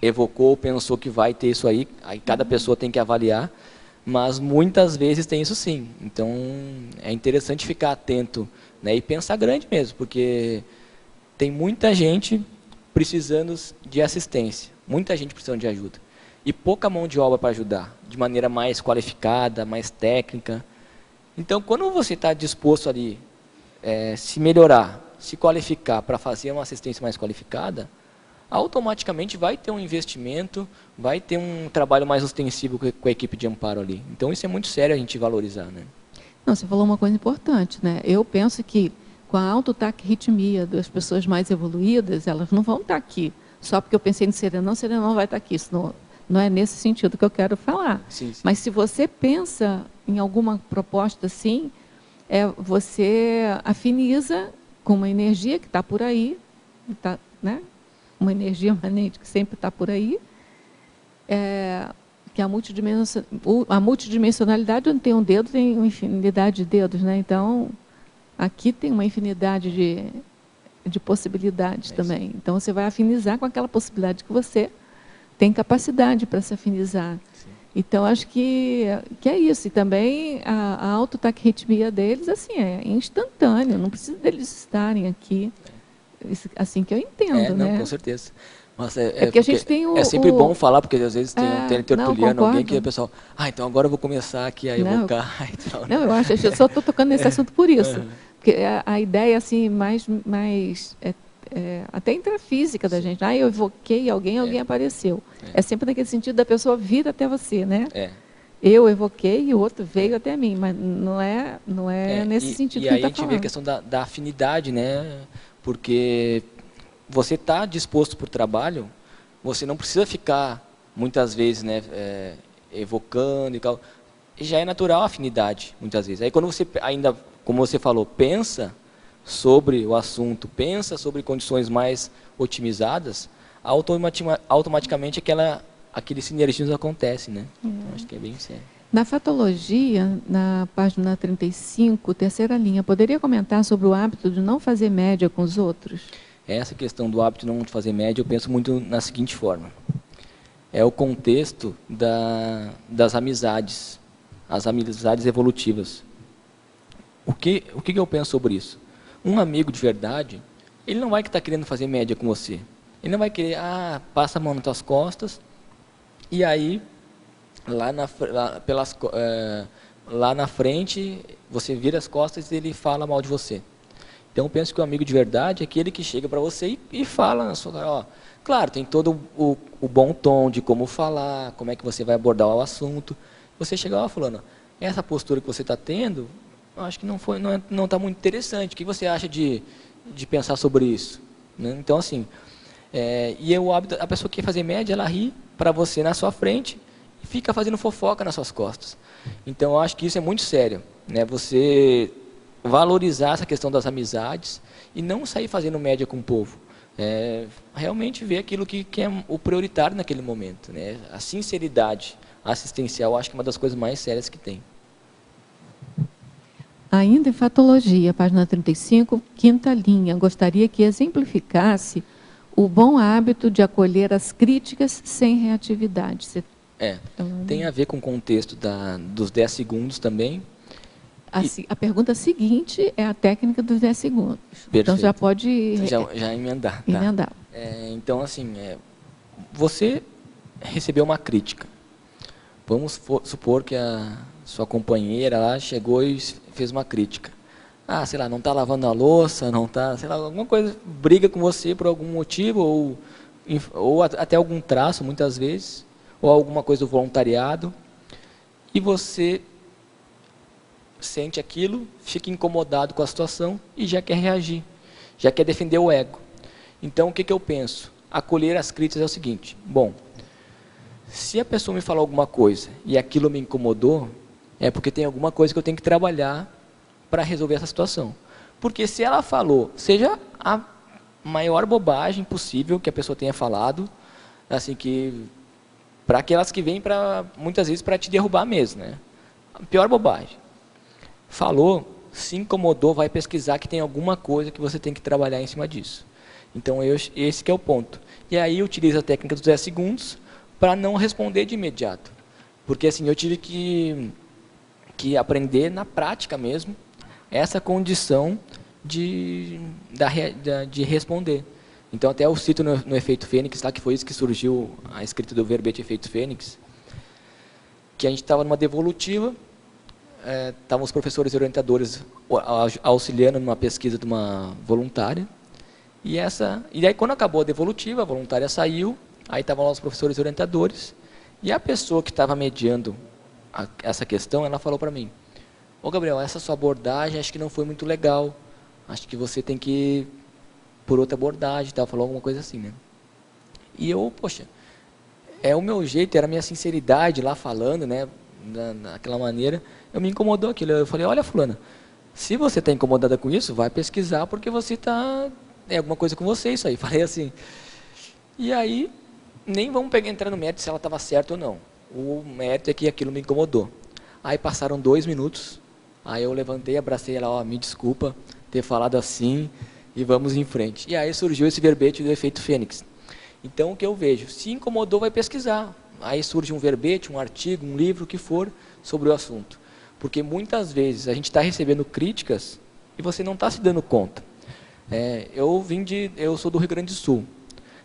evocou, pensou que vai ter isso aí cada pessoa tem que avaliar, mas muitas vezes tem isso sim. Então, é interessante ficar atento, né, e pensar grande mesmo, porque tem muita gente precisando de assistência, muita gente precisando de ajuda, e pouca mão de obra para ajudar, de maneira mais qualificada, mais técnica. Então, quando você está disposto ali, se melhorar, se qualificar para fazer uma assistência mais qualificada, automaticamente vai ter um investimento, vai ter um trabalho mais ostensivo com a equipe de amparo ali. Então, isso é muito sério a gente valorizar, né? Não, você falou uma coisa importante, né? Eu penso que com a autotaquirritmia das pessoas mais evoluídas, elas não vão estar aqui. Só porque eu pensei no serenão vai estar aqui. Isso não é nesse sentido que eu quero falar. Sim, sim. Mas se você pensa em alguma proposta assim, você afiniza com uma energia que está por aí, né? Uma energia emanente que sempre está por aí, que a multidimensionalidade, onde tem um dedo, tem uma infinidade de dedos, né? Então, aqui tem uma infinidade de possibilidades também. Então, você vai afinizar com aquela possibilidade que você tem capacidade para se afinizar. Sim. Então, acho que é isso. E também a autotaquirritmia deles, assim, é instantâneo, não precisa deles estarem aqui. Assim que eu entendo, não, né? Com certeza. Mas porque a gente tem é sempre bom falar, porque às vezes tem tertuliano, alguém que o pessoal, então agora eu vou começar aqui a evocar e tal. Não, eu só estou tocando nesse assunto por isso. Porque a ideia, assim, mais até intrafísica da gente. Eu evoquei alguém apareceu. É sempre naquele sentido da pessoa vir até você, né? Eu evoquei e o outro veio até mim, mas não é nesse sentido que a gente está falando. vê a questão da afinidade, né? Porque você está disposto para o trabalho, você não precisa ficar, muitas vezes, né, evocando e tal. Já é natural a afinidade, muitas vezes. Aí quando você ainda, como você falou, pensa sobre o assunto, pensa sobre condições mais otimizadas, automaticamente aquele sinergismo acontece, né? Então, acho que é bem sério. Na fatologia, na página 35, terceira linha, poderia comentar sobre o hábito de não fazer média com os outros? Essa questão do hábito de não fazer média, eu penso muito na seguinte forma. É o contexto das amizades, as amizades evolutivas. O que eu penso sobre isso? Um amigo de verdade, ele não vai estar querendo fazer média com você. Ele não vai querer, passa a mão nas tuas costas, e aí, lá na frente, você vira as costas e ele fala mal de você. Então, eu penso que o amigo de verdade é aquele que chega para você e fala na sua cara, ó, claro, tem todo o bom tom de como falar, como é que você vai abordar o assunto. Você chega lá falando, essa postura que você está tendo, eu acho que não está muito interessante. O que você acha de pensar sobre isso? Né? Então, assim, a pessoa que quer fazer média, ela ri para você na sua frente e fica fazendo fofoca nas suas costas. Então, eu acho que isso é muito sério, né? Você valorizar essa questão das amizades e não sair fazendo média com o povo. Realmente ver aquilo que é o prioritário naquele momento, né? A sinceridade assistencial, eu acho que é uma das coisas mais sérias que tem. Ainda em Fatologia, página 35, quinta linha, gostaria que exemplificasse o bom hábito de acolher as críticas sem reatividade. Tem a ver com o contexto dos 10 segundos também. A pergunta seguinte é a técnica dos 10 segundos. Perfeito. Então, já pode já emendar. Tá? Emendar. Então, assim, você recebeu uma crítica. Vamos supor que a sua companheira lá chegou e fez uma crítica. Sei lá, não está lavando a louça, não está, sei lá, alguma coisa, briga com você por algum motivo, ou até algum traço, muitas vezes, ou alguma coisa do voluntariado, e você sente aquilo, fica incomodado com a situação e já quer reagir, já quer defender o ego. Então, o que eu penso? Acolher as críticas é o seguinte, bom, se a pessoa me falou alguma coisa e aquilo me incomodou, é porque tem alguma coisa que eu tenho que trabalhar para resolver essa situação. Porque se ela falou, seja a maior bobagem possível que a pessoa tenha falado, assim que para aquelas que vêm muitas vezes para te derrubar mesmo, né? A pior bobagem. Falou, se incomodou, vai pesquisar que tem alguma coisa que você tem que trabalhar em cima disso. Então, esse que é o ponto. E aí, utiliza a técnica dos 10 segundos para não responder de imediato. Porque, assim, eu tive que aprender na prática mesmo essa condição de responder. Então, até eu cito no efeito Fênix, lá que foi isso que surgiu a escrita do verbete efeito Fênix, que a gente estava numa devolutiva, estavam os professores e orientadores auxiliando numa pesquisa de uma voluntária, e aí quando acabou a devolutiva, a voluntária saiu, aí estavam lá os professores e orientadores, e a pessoa que estava mediando essa questão, ela falou para mim, ô Gabriel, essa sua abordagem acho que não foi muito legal, acho que você tem que ir por outra abordagem, tal, falou alguma coisa assim, né? E eu, poxa, o meu jeito, era a minha sinceridade lá falando, né, daquela maneira, me incomodou aquilo. Eu falei, olha fulana, se você está incomodada com isso, vai pesquisar porque você está, alguma coisa com você isso aí. Falei assim. E aí, nem vamos entrar no mérito se ela estava certa ou não. O mérito é que aquilo me incomodou. Aí passaram 2 minutos, aí eu levantei, abracei ela, me desculpa ter falado assim e vamos em frente. E aí surgiu esse verbete do efeito Fênix. Então, o que eu vejo? Se incomodou, vai pesquisar. Aí surge um verbete, um artigo, um livro, o que for, sobre o assunto. Porque muitas vezes a gente está recebendo críticas e você não está se dando conta. Eu sou do Rio Grande do Sul,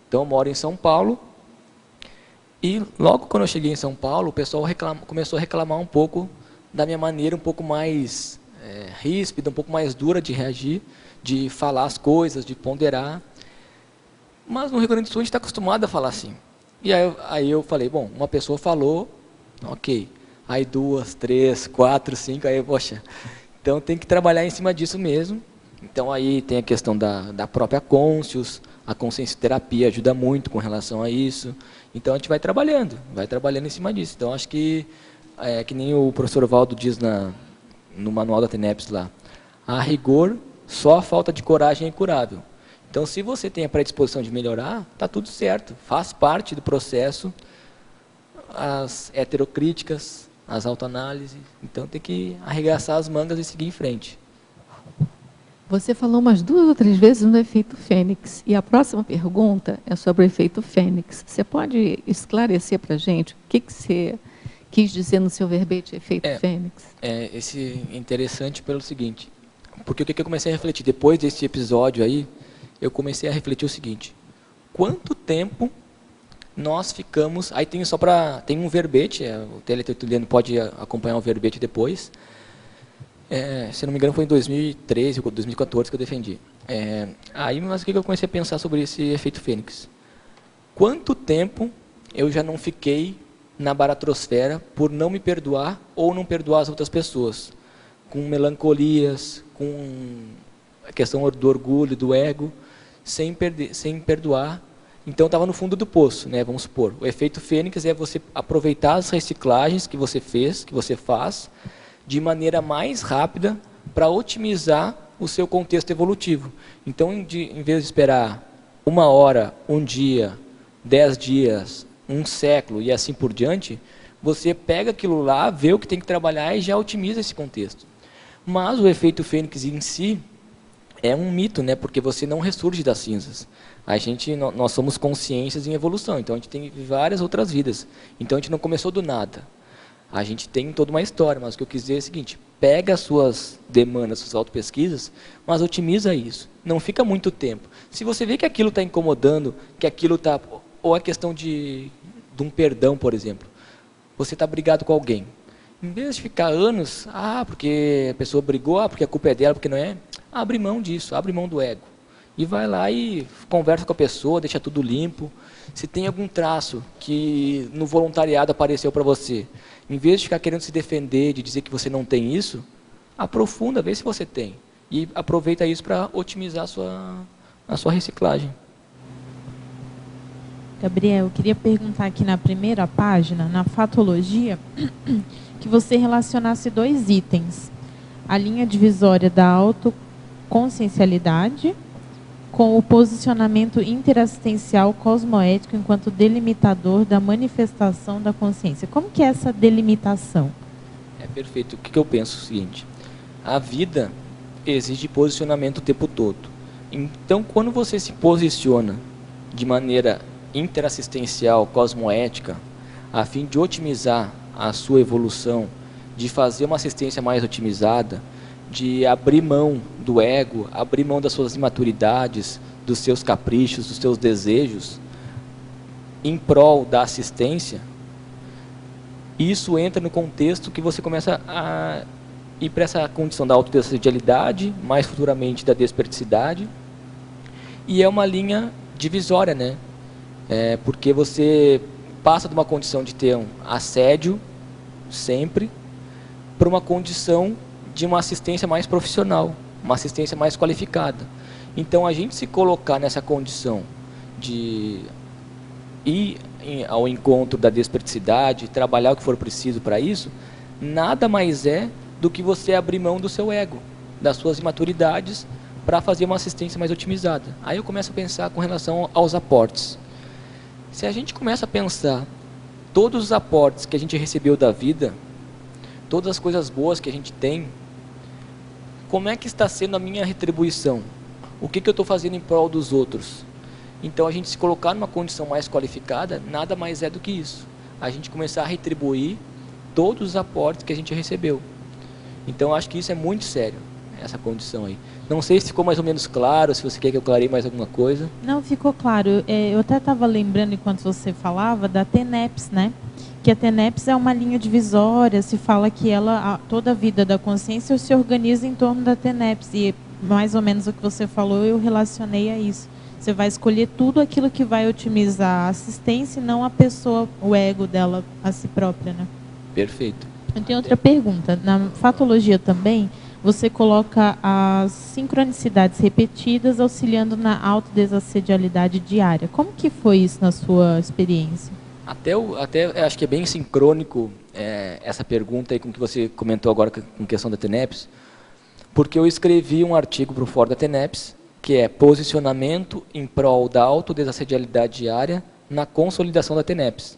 então eu moro em São Paulo, e logo quando eu cheguei em São Paulo, o pessoal começou a reclamar um pouco da minha maneira um pouco mais ríspida, um pouco mais dura de reagir, de falar as coisas, de ponderar. Mas no Rio Grande do Sul a gente está acostumado a falar assim. E aí eu falei, bom, uma pessoa falou, ok. Aí 2, 3, 4, 5, aí, poxa. Então tem que trabalhar em cima disso mesmo. Então aí tem a questão da própria consciência, a consciencioterapia ajuda muito com relação a isso. Então a gente vai trabalhando em cima disso. Então acho que nem o professor Valdo diz no manual da TENEPS lá, a rigor, só a falta de coragem é incurável. Então, se você tem a predisposição de melhorar, está tudo certo. Faz parte do processo as heterocríticas, as autoanálises. Então, tem que arregaçar as mangas e seguir em frente. Você falou umas 2 ou 3 vezes no efeito Fênix. E a próxima pergunta é sobre o efeito Fênix. Você pode esclarecer para a gente o que você quis dizer no seu verbete efeito Fênix? Esse é interessante pelo seguinte. Porque o que eu comecei a refletir? Depois desse episódio aí, eu comecei a refletir o seguinte, quanto tempo nós ficamos, aí tem um verbete, o teletertuliano pode acompanhar o verbete depois, Se eu não me engano, foi em 2013 ou 2014 que eu defendi. Mas o que eu comecei a pensar sobre esse efeito fênix? Quanto tempo eu já não fiquei na baratrosfera por não me perdoar ou não perdoar as outras pessoas? Com melancolias, com a questão do orgulho, do ego, sem perdoar. Então, eu estava no fundo do poço, né? Vamos supor. O efeito fênix é você aproveitar as reciclagens que você fez, que você faz, de maneira mais rápida para otimizar o seu contexto evolutivo. Então, em vez de esperar 1 hora, 1 dia, 10 dias, 1 século e assim por diante, você pega aquilo lá, vê o que tem que trabalhar e já otimiza esse contexto. Mas o efeito fênix em si é um mito, né? Porque você não ressurge das cinzas. Nós somos consciências em evolução, então a gente tem várias outras vidas. Então a gente não começou do nada. A gente tem toda uma história, mas o que eu quis dizer é o seguinte: pega as suas demandas, suas autopesquisas, mas otimiza isso. Não fica muito tempo. Se você vê que aquilo está incomodando, que aquilo está... Ou a questão de um perdão, por exemplo. Você está brigado com alguém. Em vez de ficar anos, porque a pessoa brigou, porque a culpa é dela, porque não é... Abre mão disso, abre mão do ego. E vai lá e conversa com a pessoa, deixa tudo limpo. Se tem algum traço que no voluntariado apareceu para você, em vez de ficar querendo se defender, de dizer que você não tem isso, aprofunda, vê se você tem. E aproveita isso para otimizar a sua reciclagem. Gabriel, eu queria perguntar aqui na primeira página, na fatologia, que você relacionasse 2 itens. A linha divisória da autoconsciencialidade com o posicionamento interassistencial cosmoético enquanto delimitador da manifestação da consciência. Como que é essa delimitação? Perfeito. O que eu penso é o seguinte: a vida exige posicionamento o tempo todo. Então, quando você se posiciona de maneira interassistencial, cosmoética, a fim de otimizar a sua evolução, de fazer uma assistência mais otimizada, de abrir mão do ego, abrir mão das suas imaturidades, dos seus caprichos, dos seus desejos, em prol da assistência, isso entra no contexto que você começa a ir para essa condição da autodesejabilidade, mais futuramente da desperticidade, e é uma linha divisória, né? Porque você passa de uma condição de ter um assédio, sempre, para uma condição de uma assistência mais profissional, uma assistência mais qualificada. Então, a gente se colocar nessa condição de ir ao encontro da desperticidade, trabalhar o que for preciso para isso, nada mais é do que você abrir mão do seu ego, das suas imaturidades, para fazer uma assistência mais otimizada. Aí eu começo a pensar com relação aos aportes. Se a gente começa a pensar todos os aportes que a gente recebeu da vida, todas as coisas boas que a gente tem, como é que está sendo a minha retribuição? O que eu estou fazendo em prol dos outros? Então, a gente se colocar numa condição mais qualificada, nada mais é do que isso. A gente começar a retribuir todos os aportes que a gente recebeu. Então, acho que isso é muito sério, essa condição aí. Não sei se ficou mais ou menos claro, se você quer que eu clareie mais alguma coisa. Não, ficou claro. Eu até estava lembrando, enquanto você falava, da TENEPS, né? Que a TENEPS é uma linha divisória, se fala que toda a vida da consciência se organiza em torno da TENEPS. E mais ou menos o que você falou, eu relacionei a isso. Você vai escolher tudo aquilo que vai otimizar a assistência e não a pessoa, o ego dela a si própria, né? Perfeito. Eu tenho outra pergunta. Na fatologia também, você coloca as sincronicidades repetidas auxiliando na autodesassedialidade diária. Como que foi isso na sua experiência? Até acho que é bem sincrônico essa pergunta aí com que você comentou agora com questão da TENEPS, porque eu escrevi um artigo para o fórum da TENEPS, que é posicionamento em prol da autodesassedialidade diária na consolidação da TENEPS.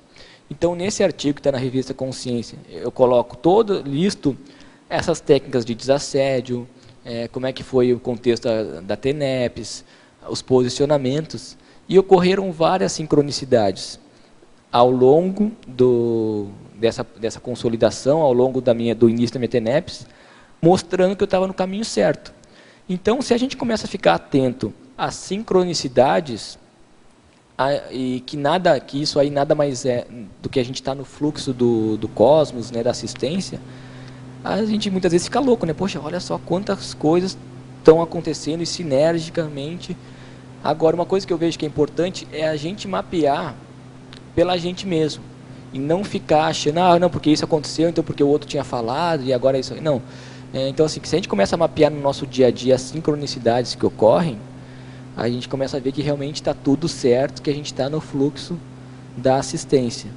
Então, nesse artigo que está na revista Consciência, eu coloco listo essas técnicas de desassédio, como é que foi o contexto da TENEPS, os posicionamentos, e ocorreram várias sincronicidades ao longo dessa consolidação, ao longo do início da minha TENEPS, mostrando que eu estava no caminho certo. Então, se a gente começa a ficar atento às sincronicidades, e que isso aí nada mais é do que a gente está no fluxo do cosmos, né, da assistência, a gente muitas vezes fica louco, né? Poxa, olha só quantas coisas estão acontecendo e sinergicamente. Agora, uma coisa que eu vejo que é importante é a gente mapear pela gente mesmo. E não ficar achando, ah, não, porque isso aconteceu, então porque o outro tinha falado e agora é isso. Não. Então, assim, se a gente começa a mapear no nosso dia a dia as sincronicidades que ocorrem, a gente começa a ver que realmente está tudo certo, que a gente está no fluxo da assistência.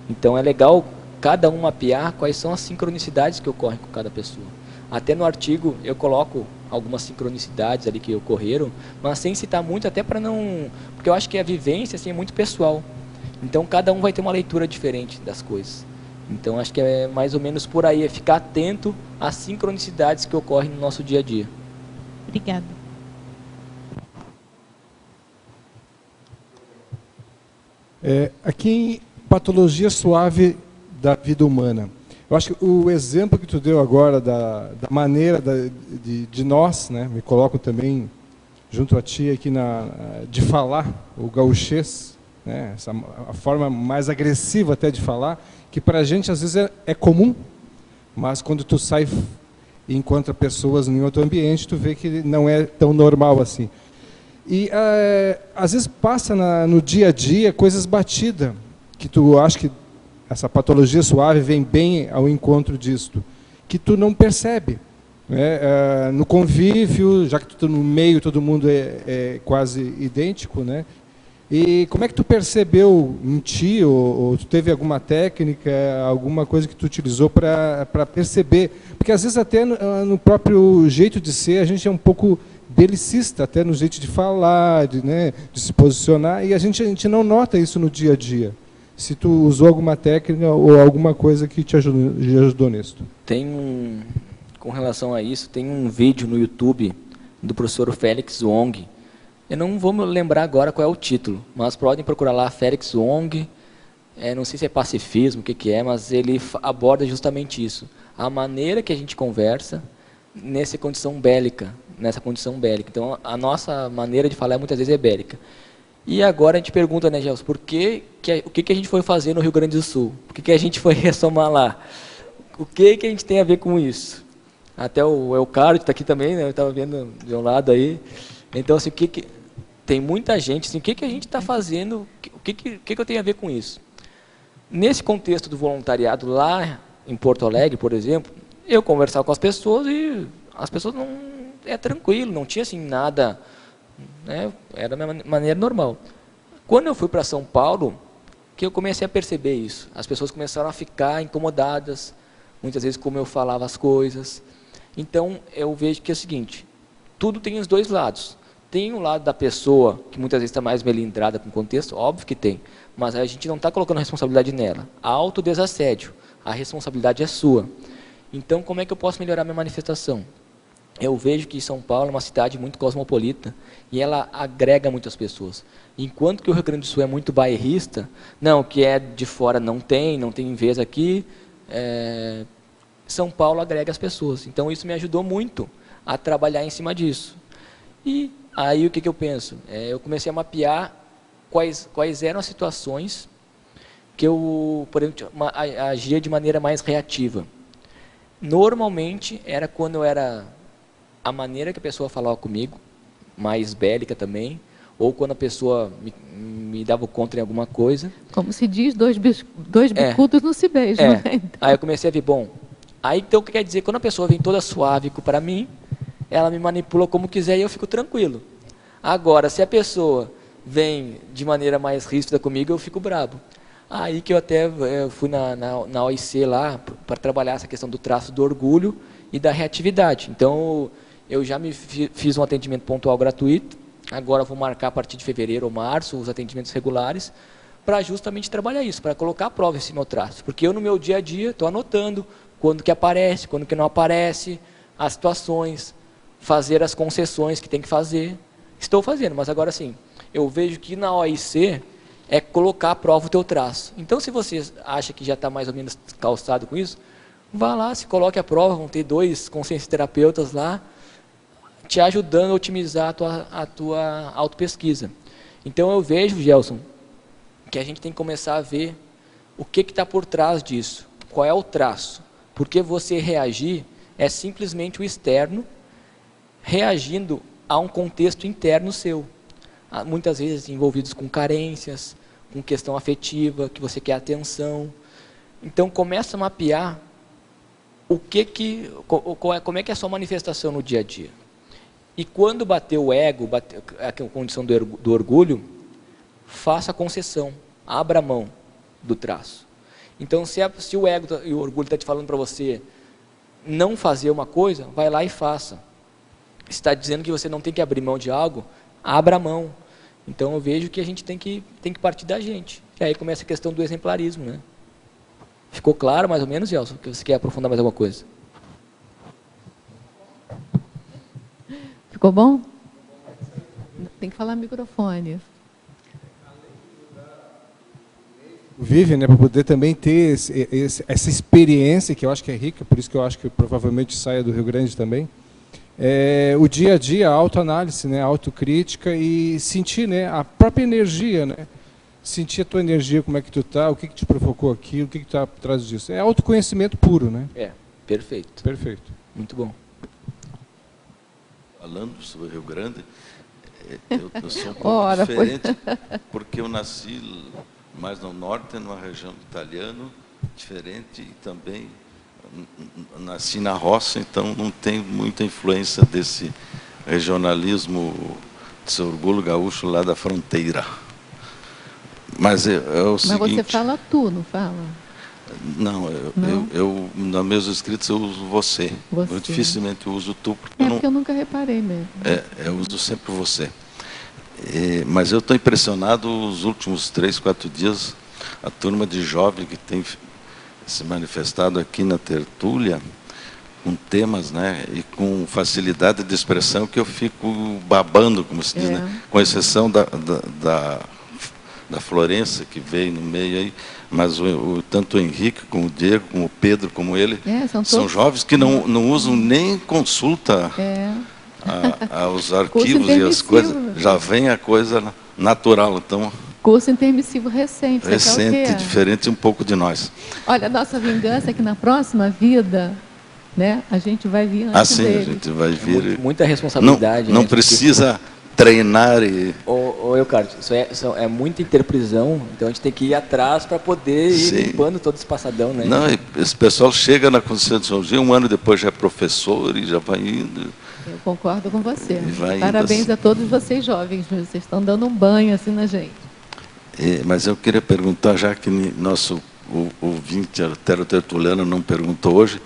Então, é legal cada um mapear quais são as sincronicidades que ocorrem com cada pessoa. Até no artigo eu coloco algumas sincronicidades ali que ocorreram, mas sem citar muito, até para não... Porque eu acho que a vivência assim, é muito pessoal. Então, cada um vai ter uma leitura diferente das coisas. Então, acho que é mais ou menos por aí, é ficar atento às sincronicidades que ocorrem no nosso dia a dia. Obrigada. Aqui em Patologia Suave da Vida Humana, eu acho que o exemplo que tu deu agora da maneira de nós, né, me coloco também junto a ti aqui de falar, o gauchês, né, a forma mais agressiva até de falar, que para a gente às vezes é comum, mas quando tu sai e encontra pessoas em outro ambiente, tu vê que não é tão normal assim. E às vezes passa no dia a dia coisas batidas, que tu acha que essa patologia suave vem bem ao encontro disto, que tu não percebe. Né? No convívio, já que tu está no meio, todo mundo é quase idêntico, né? E como é que tu percebeu em ti, ou tu teve alguma técnica, alguma coisa que tu utilizou para perceber? Porque às vezes até no próprio jeito de ser, a gente é um pouco belicista, até no jeito de falar, de se posicionar, e a gente não nota isso no dia a dia. Se tu usou alguma técnica ou alguma coisa que te ajudou nisso. Com relação a isso, tem um vídeo no YouTube do professor Félix Wong. Eu não vou me lembrar agora qual é o título, mas podem procurar lá, Félix Wong, não sei se é pacifismo, o que é, mas ele aborda justamente isso. A maneira que a gente conversa nessa condição bélica. Então, a nossa maneira de falar muitas vezes é bélica. E agora a gente pergunta, né, Gelson, o que a gente foi fazer no Rio Grande do Sul? Por que a gente foi ressomar lá? O que a gente tem a ver com isso? Até o Elcardo está aqui também, né? Eu estava vendo de um lado aí. Então, assim, tem muita gente, assim, o que a gente está fazendo, o que eu tenho a ver com isso? Nesse contexto do voluntariado lá em Porto Alegre, por exemplo, eu conversava com as pessoas e as pessoas não... É tranquilo, não tinha assim nada... Né, era da minha maneira normal. Quando eu fui para São Paulo, que eu comecei a perceber isso. As pessoas começaram a ficar incomodadas, muitas vezes como eu falava as coisas. Então, eu vejo que é o seguinte, tudo tem os dois lados. Tem o lado da pessoa, que muitas vezes está mais melindrada com o contexto, óbvio que tem, mas a gente não está colocando a responsabilidade nela. Autodesassédio, a responsabilidade é sua. Então, como é que eu posso melhorar minha manifestação? Eu vejo que São Paulo é uma cidade muito cosmopolita e ela agrega muitas pessoas. Enquanto que o Rio Grande do Sul é muito bairrista, não, que é de fora não tem vez aqui, São Paulo agrega as pessoas. Então isso me ajudou muito a trabalhar em cima disso. E aí o que eu penso? Eu comecei a mapear quais eram as situações que eu, por exemplo, agia de maneira mais reativa. Normalmente era quando eu era... a maneira que a pessoa falava comigo, mais bélica também, ou quando a pessoa me dava contra em alguma coisa. Como se diz, dois bicudos não se beijam. Né? Então. Aí eu comecei a ver, aí então o que quer dizer? Quando a pessoa vem toda suave para mim, ela me manipula como quiser e eu fico tranquilo. Agora, se a pessoa vem de maneira mais ríspida comigo, eu fico brabo. Aí que eu até fui na OIC lá, para trabalhar essa questão do traço do orgulho e da reatividade. Então, eu já fiz um atendimento pontual gratuito, agora vou marcar a partir de fevereiro ou março os atendimentos regulares, para justamente trabalhar isso, para colocar à prova esse meu traço. Porque eu no meu dia a dia estou anotando quando que aparece, quando que não aparece, as situações, fazer as concessões que tem que fazer. Estou fazendo, mas agora sim, eu vejo que na OIC é colocar à prova o teu traço. Então, se você acha que já está mais ou menos calçado com isso, vá lá, se coloque à prova, vão ter 2 consciencioterapeutas lá, te ajudando a otimizar a tua autopesquisa. Então eu vejo, Gelson, que a gente tem que começar a ver o que está por trás disso. Qual é o traço? Porque você reagir é simplesmente o externo reagindo a um contexto interno seu. Muitas vezes envolvidos com carências, com questão afetiva, que você quer atenção. Então, começa a mapear como é que é a sua manifestação no dia a dia. E quando bater o ego, bater a condição do orgulho, faça a concessão, abra a mão do traço. Então, se o ego e o orgulho está te falando para você não fazer uma coisa, vai lá e faça. Se está dizendo que você não tem que abrir mão de algo, abra a mão. Então, eu vejo que a gente tem que partir da gente. E aí começa a questão do exemplarismo, né? Ficou claro, mais ou menos, Gelson? Que você quer aprofundar mais alguma coisa? Ficou bom? Tem que falar no microfone. Vive, né, para poder também ter essa experiência, que eu acho que é rica, por isso que eu acho que provavelmente saia do Rio Grande também. O dia a dia, a autoanálise, né, a autocrítica e sentir, né, a própria energia, né? Sentir a tua energia, como é que tu tá, o que te provocou aquilo, o que está por trás disso. É autoconhecimento puro, né? Perfeito. Perfeito. Muito bom. Falando sobre o Rio Grande, eu sou um pouco diferente, porque eu nasci mais no norte, numa região italiana, diferente, e também nasci na roça, então não tenho muita influência desse regionalismo, desse orgulho gaúcho lá da fronteira. Mas você fala tu, não fala? Não, eu nos meus escritos eu uso você. Eu dificilmente uso tu. Porque eu nunca reparei mesmo. Eu uso sempre você. Mas eu estou impressionado os últimos 3, 4 dias, a turma de jovens que tem se manifestado aqui na tertúlia, com temas, né, e com facilidade de expressão que eu fico babando, como se diz, né, com exceção da Florença, que veio no meio aí, mas tanto o Henrique, como o Diego, como o Pedro, como ele, são jovens que não usam nem consulta aos arquivos e as coisas, já vem a coisa natural. Então, curso intermissivo recente. Diferente um pouco de nós. Olha, a nossa vingança é que na próxima vida, né, a gente vai vir antes deles. A gente vai vir. Muita responsabilidade. Não precisa treinar e... Carlos, isso é muita interprisão, então a gente tem que ir atrás para poder ir limpando todo esse passadão, né? Não, esse pessoal chega na Conscienciologia, um ano depois já é professor e já vai indo. Eu concordo com você. Parabéns a todos vocês jovens, vocês estão dando um banho assim na gente. Mas eu queria perguntar, já que nosso ouvinte tertuliano não perguntou hoje,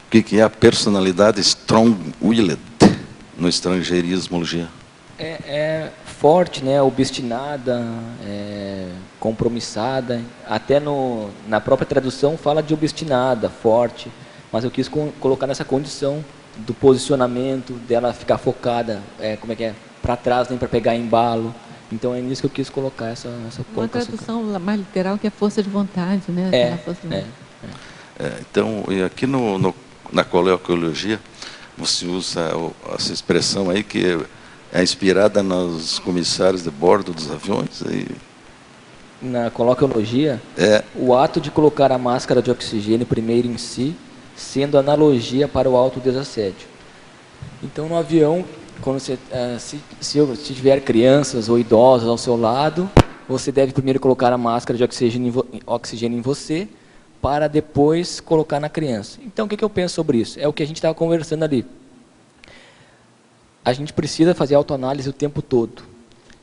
o que é a personalidade strong-willed no estrangeirismologia? É forte, né? Obstinada, compromissada. Até na própria tradução fala de obstinada, forte. Mas eu quis colocar nessa condição do posicionamento, dela ficar focada, para trás, nem para pegar embalo. Então é nisso que eu quis colocar essa uma tradução mais literal, que é força de vontade, né? Então, e aqui na coloquiologia, você usa essa expressão aí que é inspirada nos comissários de bordo dos aviões. Na coloquiologia, o ato de colocar a máscara de oxigênio primeiro em si, sendo analogia para o autodesassédio. Então, no avião, quando se tiver crianças ou idosos ao seu lado, você deve primeiro colocar a máscara de oxigênio em você, para depois colocar na criança. Então, o que eu penso sobre isso? É o que a gente estava conversando ali. A gente precisa fazer autoanálise o tempo todo.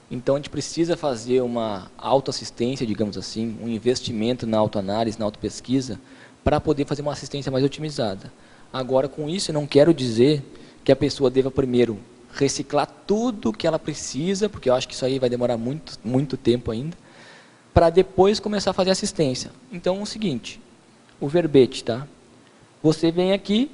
Então, a gente precisa fazer uma autoassistência, digamos assim, um investimento na autoanálise, na autopesquisa, para poder fazer uma assistência mais otimizada. Agora, com isso, eu não quero dizer que a pessoa deva primeiro reciclar tudo que ela precisa, porque eu acho que isso aí vai demorar muito, muito tempo ainda, para depois começar a fazer assistência. Então, é o seguinte, o verbete, tá? Você vem aqui,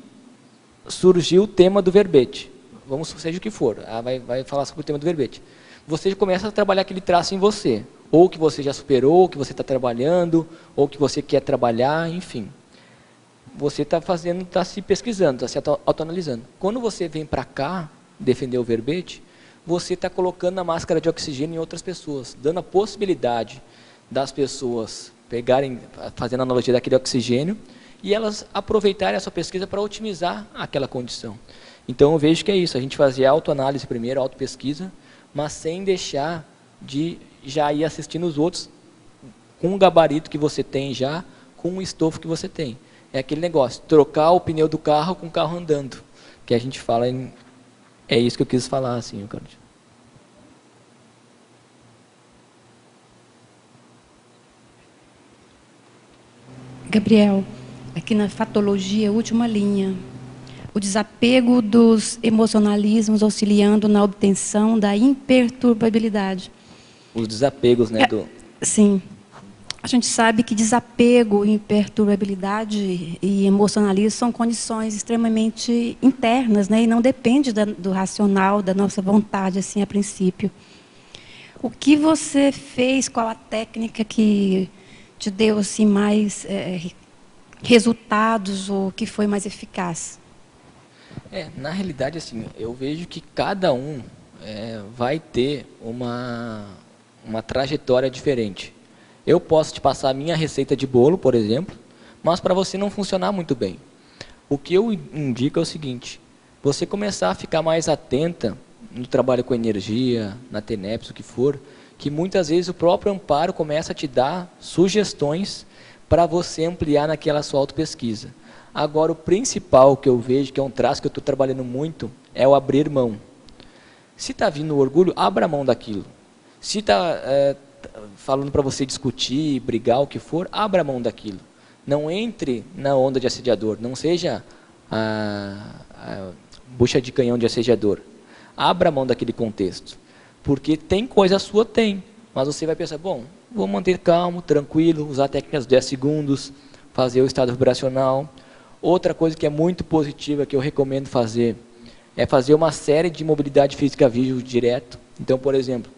surgiu o tema do verbete. Vamos, seja o que for, vai falar sobre o tema do verbete. Você começa a trabalhar aquele traço em você, ou que você já superou, ou que você está trabalhando, ou que você quer trabalhar, enfim. Você está se pesquisando, está se autoanalisando. Quando você vem para cá defender o verbete, você está colocando a máscara de oxigênio em outras pessoas, dando a possibilidade das pessoas pegarem, fazendo a analogia daquele oxigênio, e elas aproveitarem a sua pesquisa para otimizar aquela condição. Então eu vejo que é isso, a gente fazer autoanálise primeiro, autopesquisa, mas sem deixar de já ir assistindo os outros com o gabarito que você tem já, com o estofo que você tem. É aquele negócio, trocar o pneu do carro com o carro andando, que a gente fala em... É isso que eu quis falar, assim, Ricardo. Gabriel, aqui na fatologia, última linha. O desapego dos emocionalismos auxiliando na obtenção da imperturbabilidade. Os desapegos, né? Sim. A gente sabe que desapego, imperturbabilidade e emocionalismo são condições extremamente internas, né? E não depende do racional, da nossa vontade, assim, a princípio. O que você fez, qual a técnica que te deu assim, mais resultados ou que foi mais eficaz? Na realidade, assim, eu vejo que cada um vai ter uma trajetória diferente. Eu posso te passar a minha receita de bolo, por exemplo, mas para você não funcionar muito bem. O que eu indico é o seguinte, você começar a ficar mais atenta no trabalho com energia, na TENEPS, o que for, que muitas vezes o próprio amparo começa a te dar sugestões para você ampliar naquela sua autopesquisa. Agora, o principal que eu vejo, que é um traço que eu estou trabalhando muito, é o abrir mão. Se está vindo o orgulho, abra mão daquilo. Se está falando para você discutir, brigar, o que for, abra mão daquilo. Não entre na onda de assediador, não seja a bucha de canhão de assediador. Abra mão daquele contexto. Porque tem coisa sua, tem. Mas você vai pensar, bom, vou manter calmo, tranquilo, usar técnicas de 10 segundos, fazer o estado vibracional. Outra coisa que é muito positiva, que eu recomendo fazer, é fazer uma série de mobilidade física vídeo direto. Então, por exemplo,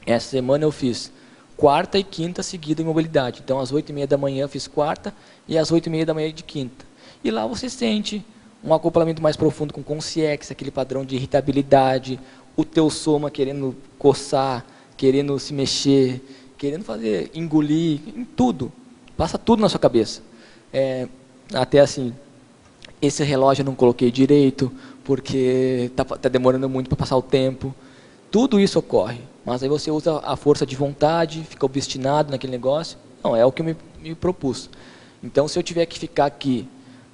essa semana eu fiz quarta e quinta seguida em mobilidade. Então, às 8h30 da manhã eu fiz quarta e às 8h30 da manhã de quinta. E lá você sente um acoplamento mais profundo com consciex, aquele padrão de irritabilidade, o teu soma querendo coçar, querendo se mexer, querendo fazer, engolir, em tudo. Passa tudo na sua cabeça. Até assim, esse relógio eu não coloquei direito, porque está demorando muito para passar o tempo. Tudo isso ocorre, mas aí você usa a força de vontade, fica obstinado naquele negócio. Não, é o que eu me propus. Então, se eu tiver que ficar aqui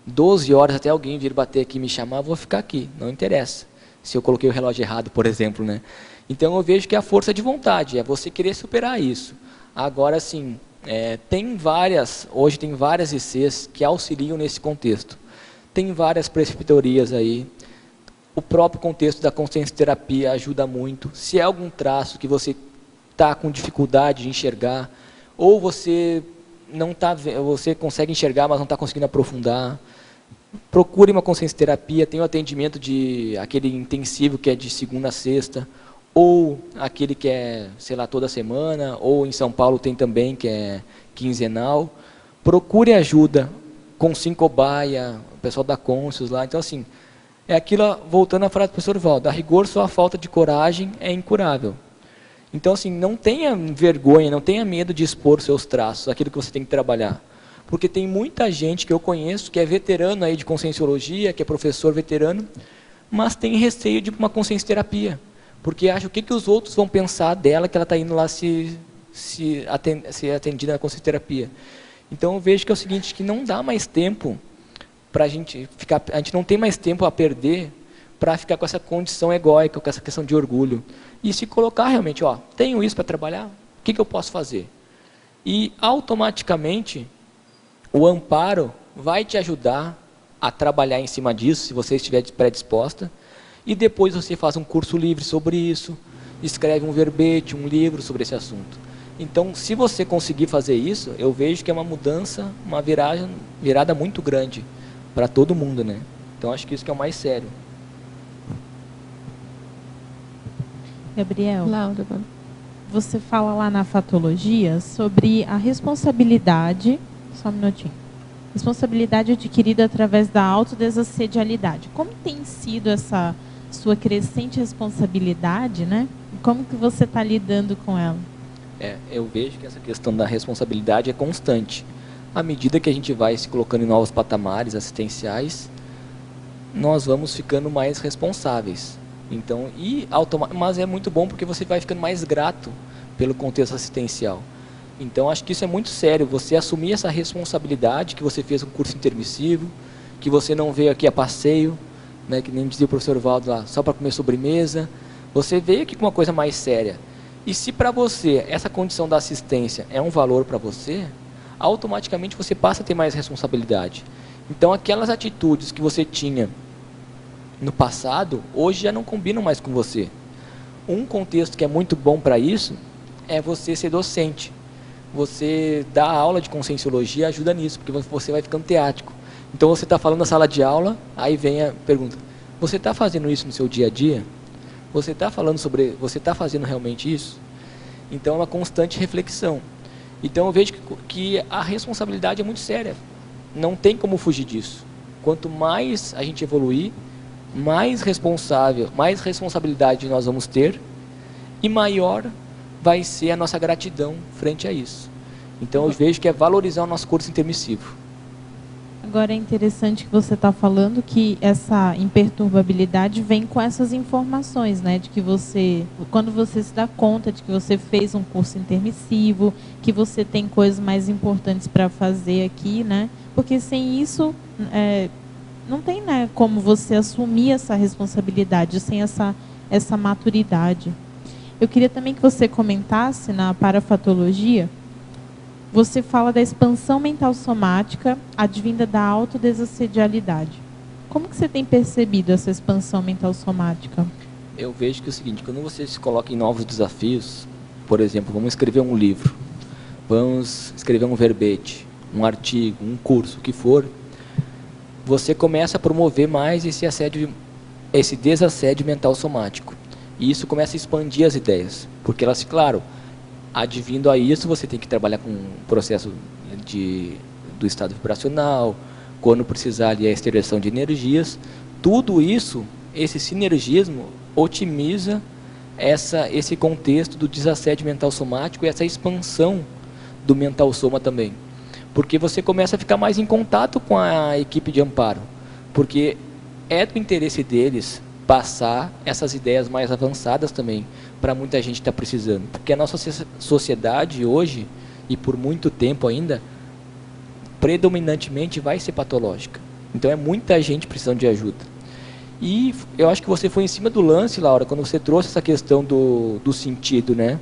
12 horas até alguém vir bater aqui e me chamar, eu vou ficar aqui, não interessa. Se eu coloquei o relógio errado, por exemplo, né? Então, eu vejo que é a força de vontade, é você querer superar isso. Agora, assim, hoje tem várias ICs que auxiliam nesse contexto. Tem várias prescritorias aí. O próprio contexto da consciência-terapia ajuda muito. Se é algum traço que você está com dificuldade de enxergar, ou você você consegue enxergar, mas não está conseguindo aprofundar, procure uma consciência-terapia. Tem o atendimento aquele intensivo que é de segunda a sexta, ou aquele que é, sei lá, toda semana, ou em São Paulo tem também, que é quinzenal. Procure ajuda com Sincobaia, o pessoal da Conscius lá. Então, assim, é aquilo, voltando à frase do professor Valdo, a rigor só a falta de coragem é incurável. Então, assim, não tenha vergonha, não tenha medo de expor seus traços, aquilo que você tem que trabalhar. Porque tem muita gente que eu conheço, que é veterano aí de conscienciologia, que é professor veterano, mas tem receio de uma consciência-terapia. Porque acha o que os outros vão pensar dela, que ela está indo lá ser atendida na conscienciologia. Então eu vejo que é o seguinte, que não dá mais tempo para a gente não tem mais tempo a perder para ficar com essa condição egóica, com essa questão de orgulho. E se colocar realmente, ó, tenho isso para trabalhar, o que eu posso fazer? E automaticamente o amparo vai te ajudar a trabalhar em cima disso, se você estiver predisposta. E depois você faz um curso livre sobre isso, escreve um verbete, um livro sobre esse assunto. Então, se você conseguir fazer isso, eu vejo que é uma mudança, uma virada muito grande para todo mundo, né? Então, acho que isso que é o mais sério. Gabriel, Laura, você fala lá na fatologia sobre a responsabilidade, só um minutinho, responsabilidade adquirida através da autodesassedialidade. Como tem sido essa sua crescente responsabilidade, né? Como que você está lidando com ela? Eu vejo que essa questão da responsabilidade é constante. à medida que a gente vai se colocando em novos patamares assistenciais, nós vamos ficando mais responsáveis. Então, mas é muito bom porque você vai ficando mais grato pelo contexto assistencial. Então, acho que isso é muito sério, você assumir essa responsabilidade que você fez um curso intermissivo, que você não veio aqui a passeio, né, que nem dizia o professor Valdo lá, só para comer sobremesa. Você veio aqui com uma coisa mais séria. E se para você essa condição da assistência é um valor para você, automaticamente você passa a ter mais responsabilidade. Então, aquelas atitudes que você tinha no passado, hoje já não combinam mais com você. Um contexto que é muito bom para isso é você ser docente. Você dar aula de conscienciologia ajuda nisso, porque você vai ficando teático. Então você está falando na sala de aula, aí vem a pergunta, você está fazendo isso no seu dia a dia? Você está fazendo realmente isso? Então é uma constante reflexão. Então eu vejo que a responsabilidade é muito séria. Não tem como fugir disso. Quanto mais a gente evoluir, mais responsabilidade nós vamos ter e maior vai ser a nossa gratidão frente a isso. Então eu vejo que é valorizar o nosso curso intermissivo. Agora é interessante que você está falando que essa imperturbabilidade vem com essas informações, né? De que você, quando você se dá conta de que você fez um curso intermissivo, que você tem coisas mais importantes para fazer aqui, né? Porque sem isso, não tem, né, como você assumir essa responsabilidade, sem essa maturidade. Eu queria também que você comentasse na parafatologia. Você fala da expansão mental somática advinda da autodesassedialidade. Como que você tem percebido essa expansão mental somática? Eu vejo que é o seguinte, quando você se coloca em novos desafios, por exemplo, vamos escrever um livro, vamos escrever um verbete, um artigo, um curso, o que for, você começa a promover mais esse desassédio mental somático. E isso começa a expandir as ideias, porque elas, claro, advindo a isso, você tem que trabalhar com o processo do estado vibracional, quando precisar ali a exteriorização de energias. Tudo isso, esse sinergismo, otimiza esse contexto do desassédio mental somático e essa expansão do mental soma também. Porque você começa a ficar mais em contato com a equipe de amparo, porque é do interesse deles passar essas ideias mais avançadas também, para muita gente que está precisando. Porque a nossa sociedade hoje, e por muito tempo ainda, predominantemente vai ser patológica. Então é muita gente precisando de ajuda. E eu acho que você foi em cima do lance, Laura, quando você trouxe essa questão do sentido, né?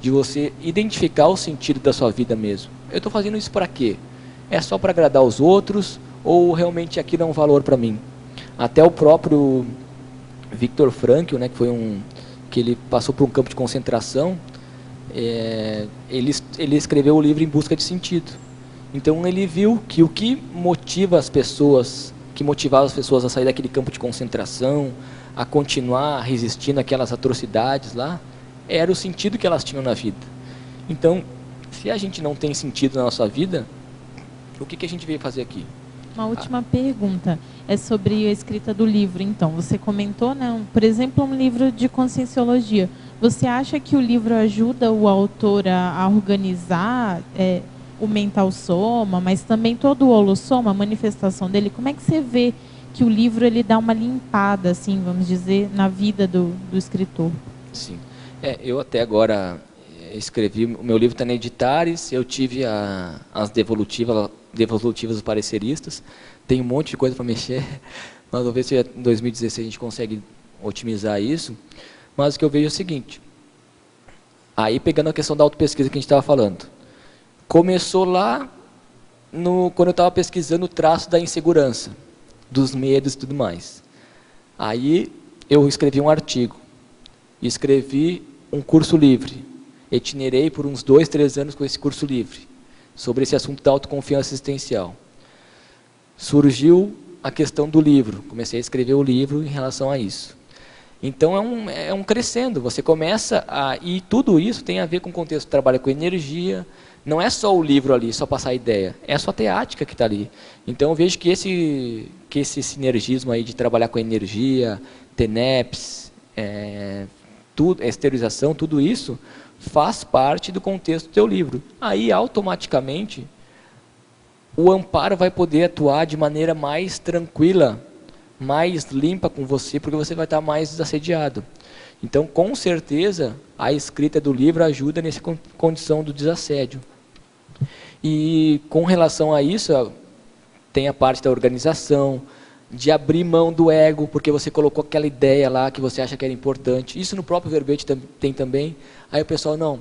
De você identificar o sentido da sua vida mesmo. Eu estou fazendo isso para quê? É só para agradar os outros ou realmente aquilo é um valor para mim? Até o próprio Viktor Frankl, né, que ele passou por um campo de concentração, ele escreveu o livro Em Busca de Sentido. Então ele viu que o que motivava as pessoas a sair daquele campo de concentração, a continuar resistindo àquelas atrocidades lá, era o sentido que elas tinham na vida. Então, se a gente não tem sentido na nossa vida, o que a gente veio fazer aqui? Uma última pergunta é sobre a escrita do livro. Então, você comentou, né, por exemplo, um livro de conscienciologia. Você acha que o livro ajuda o autor a organizar o mental soma, mas também todo o holossoma, a manifestação dele? Como é que você vê que o livro ele dá uma limpada, assim, vamos dizer, na vida do escritor? Sim. Eu até agora escrevi, o meu livro está na Editares, eu tive as devolutivas dos pareceristas, tem um monte de coisa para mexer, mas vamos ver se em 2016 a gente consegue otimizar isso. Mas o que eu vejo é o seguinte, aí pegando a questão da autopesquisa que a gente estava falando, começou lá quando eu estava pesquisando o traço da insegurança, dos medos e tudo mais. Aí eu escrevi um artigo, escrevi um curso livre, itinerei por uns 2, 3 anos com esse curso livre, sobre esse assunto da autoconfiança existencial. Surgiu a questão do livro, comecei a escrever o livro em relação a isso. Então é um crescendo, você começa e tudo isso tem a ver com o contexto, trabalha com energia, não é só o livro ali, só passar a ideia, é a sua teática que está ali. Então eu vejo que esse sinergismo aí de trabalhar com energia, TENEPS, esterilização, tudo isso faz parte do contexto do teu livro. Aí automaticamente o amparo vai poder atuar de maneira mais tranquila, mais limpa com você, porque você vai estar mais desassediado. Então, com certeza, a escrita do livro ajuda nessa condição do desassédio. E com relação a isso, tem a parte da organização, de abrir mão do ego, porque você colocou aquela ideia lá que você acha que era importante. Isso no próprio verbete tem também. Aí o pessoal, não,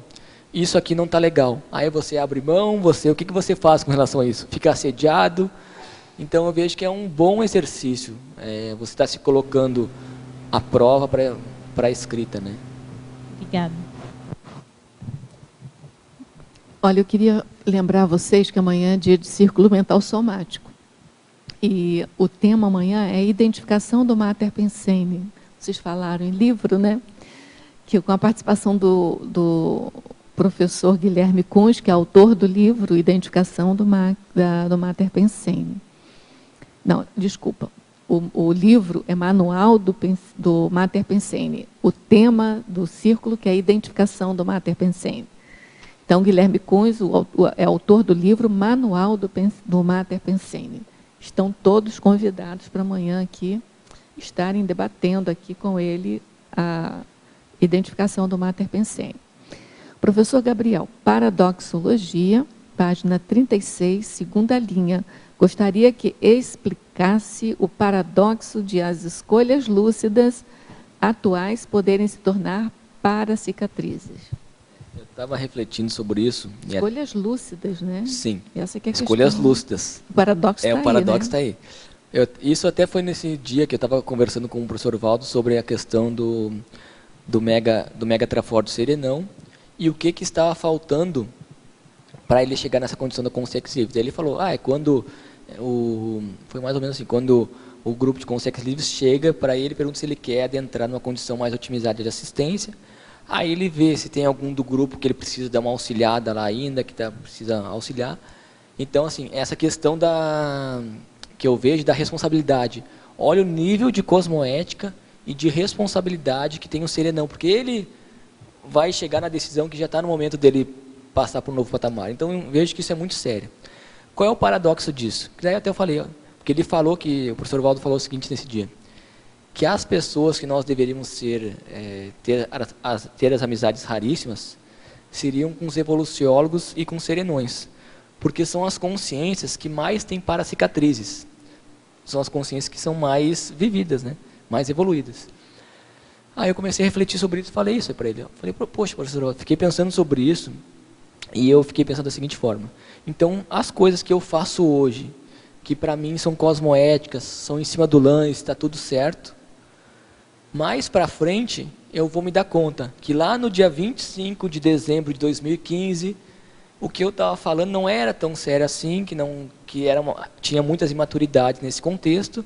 isso aqui não está legal. Aí você abre mão, o que você faz com relação a isso? Fica assediado. Então eu vejo que é um bom exercício. Você está se colocando à prova para a escrita, né? Obrigada. Olha, eu queria lembrar vocês que amanhã é dia de círculo mental somático. E o tema amanhã é identificação do Mater Pensene. Vocês falaram em livro, né? Que com a participação do professor Guilherme Kunz, que é autor do livro Identificação do Mater Pensene. Não, desculpa. O livro é Manual do Mater Pensene. O tema do círculo que é a identificação do Mater Pensene. Então, Guilherme Kunz é autor do livro Manual do Mater Pensene. Estão todos convidados para amanhã aqui estarem debatendo aqui com ele a identificação do Mater Pensene. Professor Gabriel, Paradoxologia, página 36, segunda linha. Gostaria que explicasse o paradoxo de as escolhas lúcidas atuais poderem se tornar paracicatrizes. Eu estava refletindo sobre isso. Escolhas lúcidas, né? Sim, essa que é a escolhas questão. lúcidas. O paradoxo está aí, o paradoxo né? está aí. Isso até foi nesse dia que eu estava conversando com o professor Valdo sobre a questão do mega traforte serenão e o que estava faltando para ele chegar nessa condição da consciência livre. Daí ele falou, foi mais ou menos assim, quando o grupo de consciência livres chega para ele, pergunta se ele quer adentrar numa condição mais otimizada de assistência. Aí ele vê se tem algum do grupo que ele precisa dar uma auxiliada lá ainda, que precisa auxiliar. Então, assim, essa questão que eu vejo da responsabilidade. Olha o nível de cosmoética e de responsabilidade que tem o serenão, porque ele vai chegar na decisão que já está no momento dele passar para um novo patamar. Então, eu vejo que isso é muito sério. Qual é o paradoxo disso? Que daí até eu falei, porque ele falou que, o professor Valdo falou o seguinte nesse dia, que as pessoas que nós deveríamos ter as amizades raríssimas seriam com os evoluciólogos e com os serenões, porque são as consciências que mais têm paracicatrizes, são as consciências que são mais vividas, né? Mais evoluídas. Aí eu comecei a refletir sobre isso e falei isso para ele. Eu falei, poxa, professor, eu fiquei pensando sobre isso e eu fiquei pensando da seguinte forma. Então, as coisas que eu faço hoje, que para mim são cosmoéticas, são em cima do lance, está tudo certo, mais para frente, eu vou me dar conta que lá no dia 25 de dezembro de 2015, o que eu estava falando não era tão sério assim, tinha muitas imaturidades nesse contexto,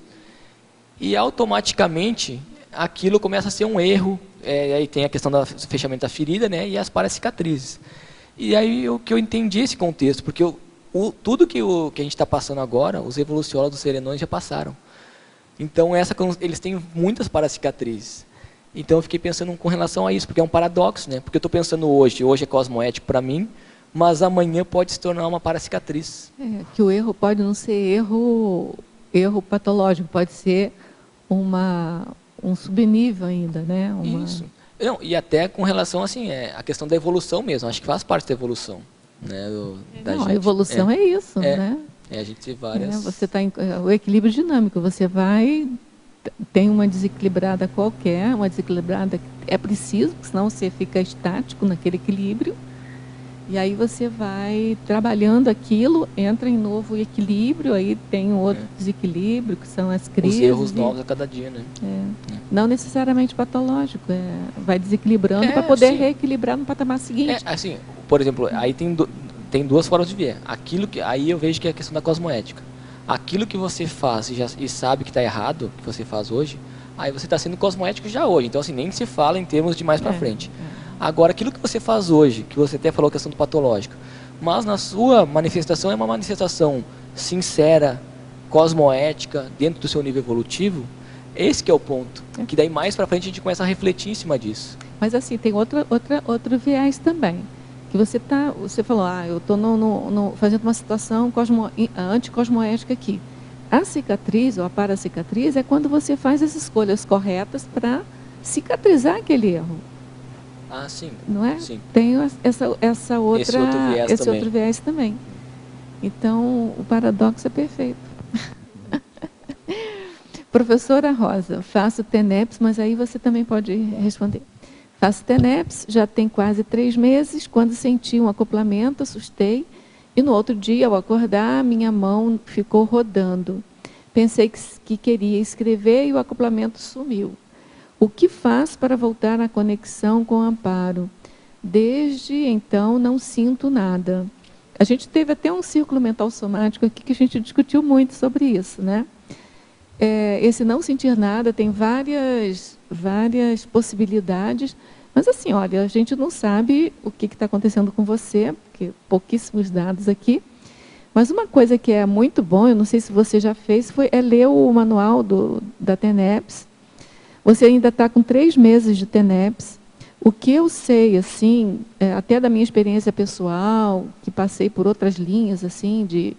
e automaticamente aquilo começa a ser um erro, aí tem a questão do fechamento da ferida, né, e as paracicatrizes. E aí que eu entendi esse contexto, porque tudo que a gente está passando agora, os evoluciólogos dos serenões já passaram. Então, eles têm muitas paracicatrizes. Então, eu fiquei pensando com relação a isso, porque é um paradoxo, né? Porque eu estou pensando hoje é cosmoético para mim, mas amanhã pode se tornar uma paracicatriz. Que o erro pode não ser erro patológico, pode ser um subnível ainda, né? Isso. Não, e até com relação, assim, a questão da evolução mesmo, acho que faz parte da evolução. Né, a evolução é isso, né? A gente tem várias... Você está o equilíbrio dinâmico, você tem uma desequilibrada qualquer, uma desequilibrada que é preciso, senão você fica estático naquele equilíbrio, e aí você vai trabalhando aquilo, entra em novo equilíbrio, aí tem outro desequilíbrio, que são as crises. Os erros novos a cada dia, né? Não necessariamente patológico, vai desequilibrando para poder reequilibrar no patamar seguinte. Assim, por exemplo, aí tem duas formas de ver. Aí eu vejo que é a questão da cosmoética. Aquilo que você faz e sabe que está errado, que você faz hoje, aí você está sendo cosmoético já hoje. Então, assim, nem se fala em termos de mais para frente. Agora, aquilo que você faz hoje, que você até falou a questão do patológico, mas na sua manifestação é uma manifestação sincera, cosmoética, dentro do seu nível evolutivo, esse que é o ponto. Que daí mais para frente a gente começa a refletir em cima disso. Mas assim, tem outro viés também. que você falou, eu estou fazendo uma situação anticosmoética aqui. A cicatriz, ou a paracicatriz, é quando você faz as escolhas corretas para cicatrizar aquele erro. Ah, sim. Não é? Sim. Tem esse outro viés também. Então, o paradoxo é perfeito. Professora Rosa, faço TENEPS, mas aí você também pode responder. Faço TENEPS, já tem quase 3 meses, quando senti um acoplamento, assustei, e no outro dia, ao acordar, minha mão ficou rodando. Pensei que queria escrever e o acoplamento sumiu. O que faço para voltar à conexão com o amparo? Desde então, não sinto nada. A gente teve até um círculo mental somático aqui que a gente discutiu muito sobre isso, né? Esse não sentir nada tem várias possibilidades, mas assim, olha, a gente não sabe o que está acontecendo com você, porque pouquíssimos dados aqui, mas uma coisa que é muito bom, eu não sei se você já fez, é ler o manual da TENEPS. Você ainda está com 3 meses de TENEPS. O que eu sei, assim, até da minha experiência pessoal, que passei por outras linhas assim de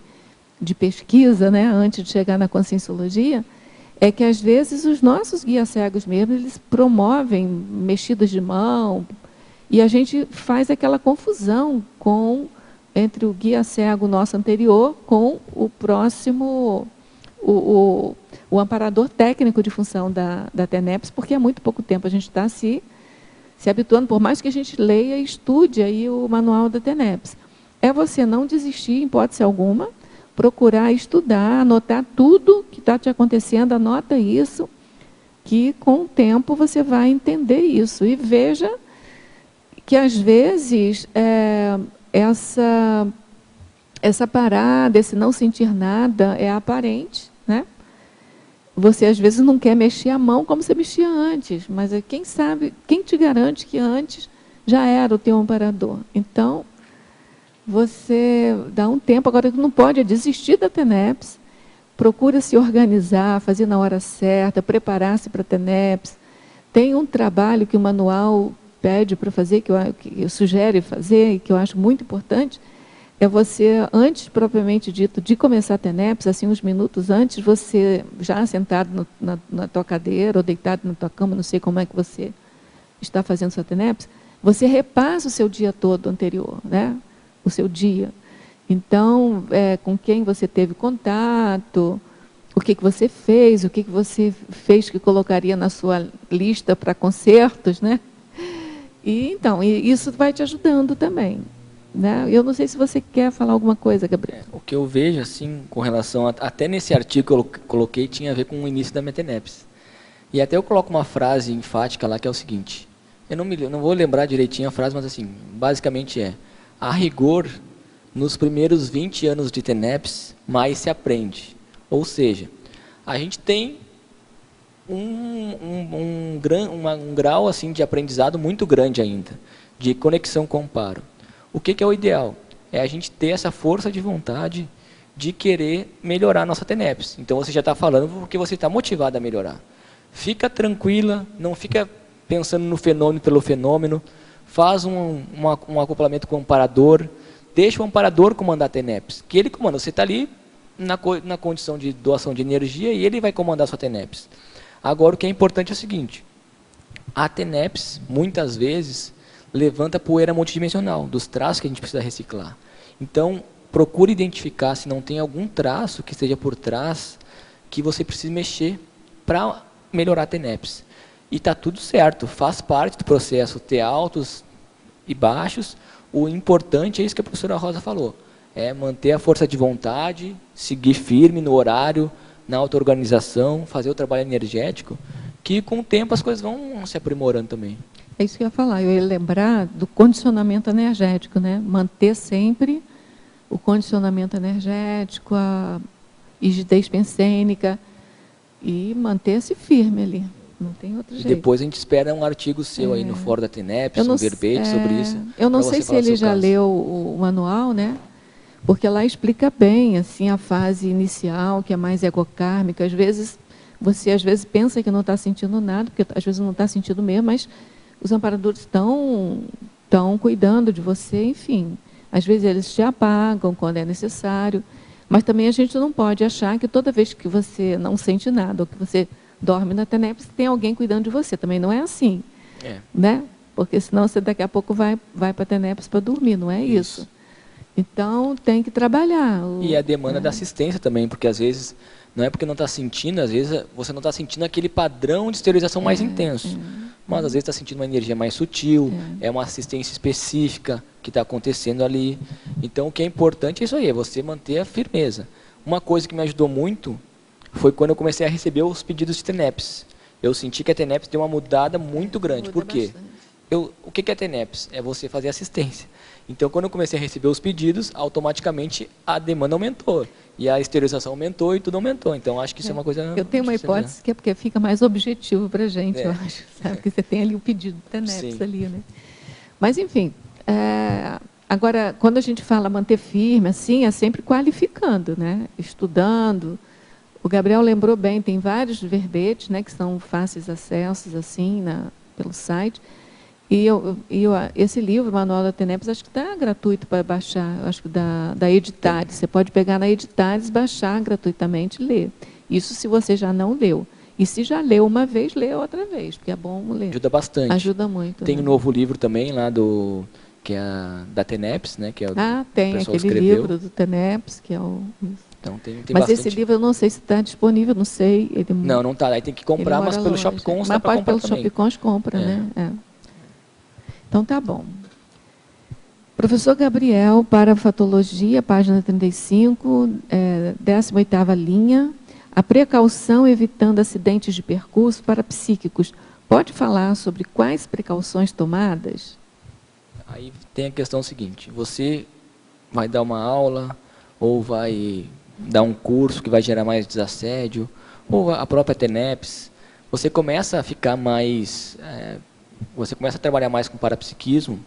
pesquisa, né, antes de chegar na conscienciologia, é que às vezes os nossos guias cegos mesmo, eles promovem mexidas de mão, e a gente faz aquela confusão entre o guia cego nosso anterior com o próximo, o amparador técnico de função da TENEPS, porque há muito pouco tempo a gente está se habituando, por mais que a gente leia e estude aí o manual da TENEPS. É você não desistir, em hipótese alguma, procurar estudar, anotar tudo que está te acontecendo, anota isso, que com o tempo você vai entender isso. E veja que, às vezes, essa parada, esse não sentir nada é aparente, né? Você, às vezes, não quer mexer a mão como você mexia antes, mas quem sabe, quem te garante que antes já era o teu amparador? Então, você dá um tempo, agora não pode desistir da TENEPS, procura se organizar, fazer na hora certa, preparar-se para a TENEPS. Tem um trabalho que o manual pede para fazer, que eu sugere fazer, e que eu acho muito importante, é você, antes propriamente dito, de começar a TENEPS, assim, uns minutos antes, você já sentado na tua cadeira, ou deitado na tua cama, não sei como é que você está fazendo sua TENEPS, você repassa o seu dia todo anterior, né? O seu dia. Então, com quem você teve contato, o que você fez, o que você fez que colocaria na sua lista para concertos, né? E isso vai te ajudando também, né? Eu não sei se você quer falar alguma coisa, Gabriel. O que eu vejo, assim, com relação até nesse artigo que eu coloquei, tinha a ver com o início da minha TENEPS. E até eu coloco uma frase enfática lá, que é o seguinte, eu não vou lembrar direitinho a frase, mas assim, basicamente a rigor, nos primeiros 20 anos de TENEPS, mais se aprende. Ou seja, a gente tem um grau assim, de aprendizado muito grande ainda, de conexão com o amparo. O que é o ideal? É a gente ter essa força de vontade de querer melhorar a nossa TENEPS. Então, você já está falando porque você está motivado a melhorar. Fica tranquila, não fica pensando no fenômeno pelo fenômeno, faz um acoplamento com o amparador, deixa o amparador comandar a TENEPS, que ele comanda. Você está ali na condição de doação de energia e ele vai comandar a sua TENEPS. Agora, o que é importante é o seguinte, a TENEPS, muitas vezes, levanta poeira multidimensional, dos traços que a gente precisa reciclar. Então, procure identificar se não tem algum traço que esteja por trás que você precisa mexer para melhorar a TENEPS. E está tudo certo, faz parte do processo ter altos e baixos. O importante é isso que a professora Rosa falou, é manter a força de vontade, seguir firme no horário, na auto-organização, fazer o trabalho energético, que com o tempo as coisas vão se aprimorando também. É isso que eu ia falar, eu ia lembrar do condicionamento energético, né? Manter sempre o condicionamento energético, a rigidez pensênica e manter-se firme ali. Não tem outro jeito. E depois a gente espera um artigo seu aí no Fórum da TENEPS, um verbete sobre isso. Eu não sei se ele já leu o manual, né? Porque lá explica bem assim, a fase inicial, que é mais egocármica. Às vezes, você pensa que não está sentindo nada, porque às vezes não está sentindo mesmo, mas os amparadores estão estão cuidando de você, enfim. Às vezes eles te apagam quando é necessário, mas também a gente não pode achar que toda vez que você não sente nada, ou que você dorme na TENEPS, tem alguém cuidando de você. Também não é assim, né? Porque senão você daqui a pouco vai para a TENEPS para dormir, não é isso. Então, tem que trabalhar. E a demanda da assistência também, porque às vezes, não é porque não está sentindo, às vezes você não está sentindo aquele padrão de esterilização mais intenso. Mas às vezes está sentindo uma energia mais sutil, é uma assistência específica que está acontecendo ali. Então, o que é importante é isso aí, é você manter a firmeza. Uma coisa que me ajudou muito foi quando eu comecei a receber os pedidos de TENEPS. Eu senti que a TENEPS deu uma mudada muito grande. Por quê? O que é TENEPS? É você fazer assistência. Então, quando eu comecei a receber os pedidos, automaticamente a demanda aumentou. E a esterilização aumentou e tudo aumentou. Então, acho que isso é uma coisa... Eu tenho uma hipótese que é porque fica mais objetivo para a gente, eu acho. Sabe? Porque você tem ali o pedido do TENEPS ali, né? Mas, enfim, agora, quando a gente fala manter firme, assim, é sempre qualificando, né? Estudando. O Gabriel lembrou bem, tem vários verbetes, né, que são fáceis acessos, assim, pelo site. E esse livro, Manual da TENEPS, acho que está gratuito para baixar, acho que da Editares. Você pode pegar na Editares, baixar gratuitamente e ler. Isso se você já não leu. E se já leu uma vez, lê outra vez, porque é bom ler. Ajuda bastante. Ajuda muito. Tem um novo livro também, lá que é da TENEPS, né? Que é tem aquele livro do TENEPS, que é o... Então, tem mas bastante... esse livro eu não sei se está disponível, não sei. Não está. Aí tem que comprar, mas pelo Shopcons dá para comprar também. Mas pelo Shopcons compra, né? Então, tá bom. Professor Gabriel, parafatologia, página 35, 18ª linha. A precaução evitando acidentes de percurso para psíquicos. Pode falar sobre quais precauções tomadas? Aí tem a questão seguinte. Você vai dar uma aula ou vai dar um curso que vai gerar mais desassédio, ou a própria TENEPS. Você começa a ficar mais... você começa a trabalhar mais com parapsiquismo,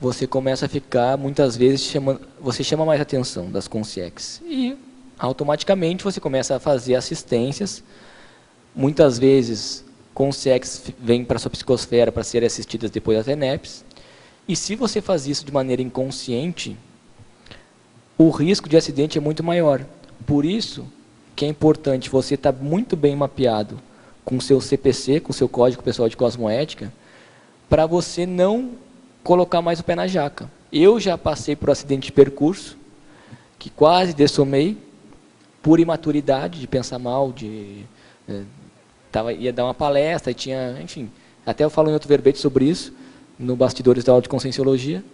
você começa a ficar, muitas vezes, você chama mais atenção das consciex. E, automaticamente, você começa a fazer assistências. Muitas vezes, consciex vêm para a sua psicosfera para serem assistidas depois da TENEPS. E se você faz isso de maneira inconsciente, o risco de acidente é muito maior. Por isso que é importante você estar muito bem mapeado com o seu CPC, com o seu Código Pessoal de Cosmoética, para você não colocar mais o pé na jaca. Eu já passei por acidente de percurso, que quase dessomei, por imaturidade, de pensar mal, ia dar uma palestra, e tinha, enfim, até eu falo em outro verbete sobre isso, no Bastidores da Aula de Conscienciologia,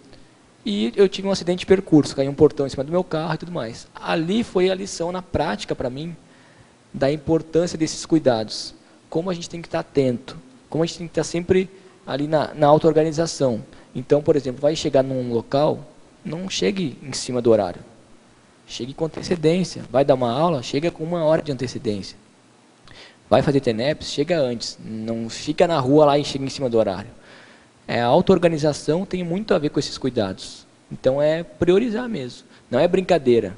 e eu tive um acidente de percurso, caiu um portão em cima do meu carro e tudo mais. Ali foi a lição na prática para mim, da importância desses cuidados. Como a gente tem que estar atento, como a gente tem que estar sempre ali na auto-organização. Então, por exemplo, vai chegar num local, não chegue em cima do horário. Chegue com antecedência. Vai dar uma aula, chega com 1 hora de antecedência. Vai fazer TENEPS, chega antes. Não fica na rua lá e chega em cima do horário. A auto-organização tem muito a ver com esses cuidados. Então, é priorizar mesmo. Não é brincadeira.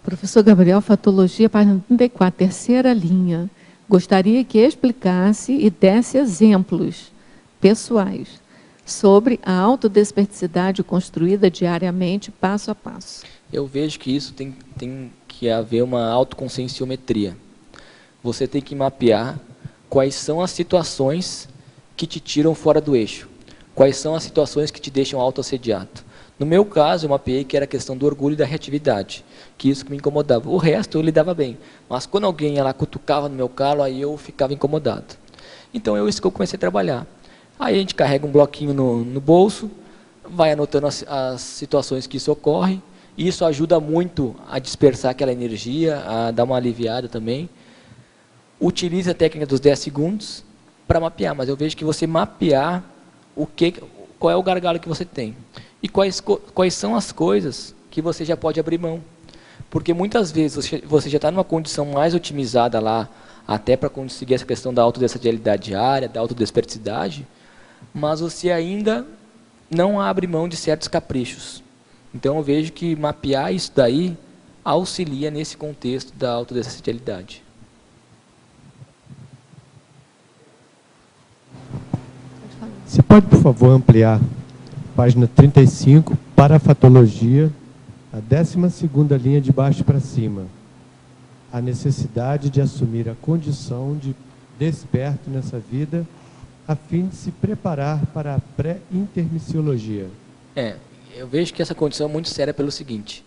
Professor Gabriel, Fatologia, página 34, 3ª linha. Gostaria que explicasse e desse exemplos pessoais sobre a autodesperticidade construída diariamente, passo a passo. Eu vejo que isso tem que haver uma autoconscienciometria. Você tem que mapear quais são as situações que te tiram fora do eixo. Quais são as situações que te deixam autoassediado. No meu caso, eu mapeei que era a questão do orgulho e da reatividade, que isso que me incomodava. O resto eu lidava bem, mas quando alguém ia lá cutucava no meu calo, aí eu ficava incomodado. Então, isso que eu comecei a trabalhar. Aí a gente carrega um bloquinho no bolso, vai anotando as situações que isso ocorre, e isso ajuda muito a dispersar aquela energia, a dar uma aliviada também. Utilize a técnica dos 10 segundos para mapear, mas eu vejo que você mapear qual é o gargalo que você tem. E quais são as coisas que você já pode abrir mão. Porque muitas vezes você já está numa condição mais otimizada lá, até para conseguir essa questão da autodesatialidade diária, da autodesperticidade, mas você ainda não abre mão de certos caprichos. Então eu vejo que mapear isso daí auxilia nesse contexto da autodesatialidade. Você pode, por favor, ampliar página 35, parafatologia, a 12ª linha de baixo para cima. A necessidade de assumir a condição de desperto nessa vida, a fim de se preparar para a pré-intermissiologia. Eu vejo que essa condição é muito séria pelo seguinte: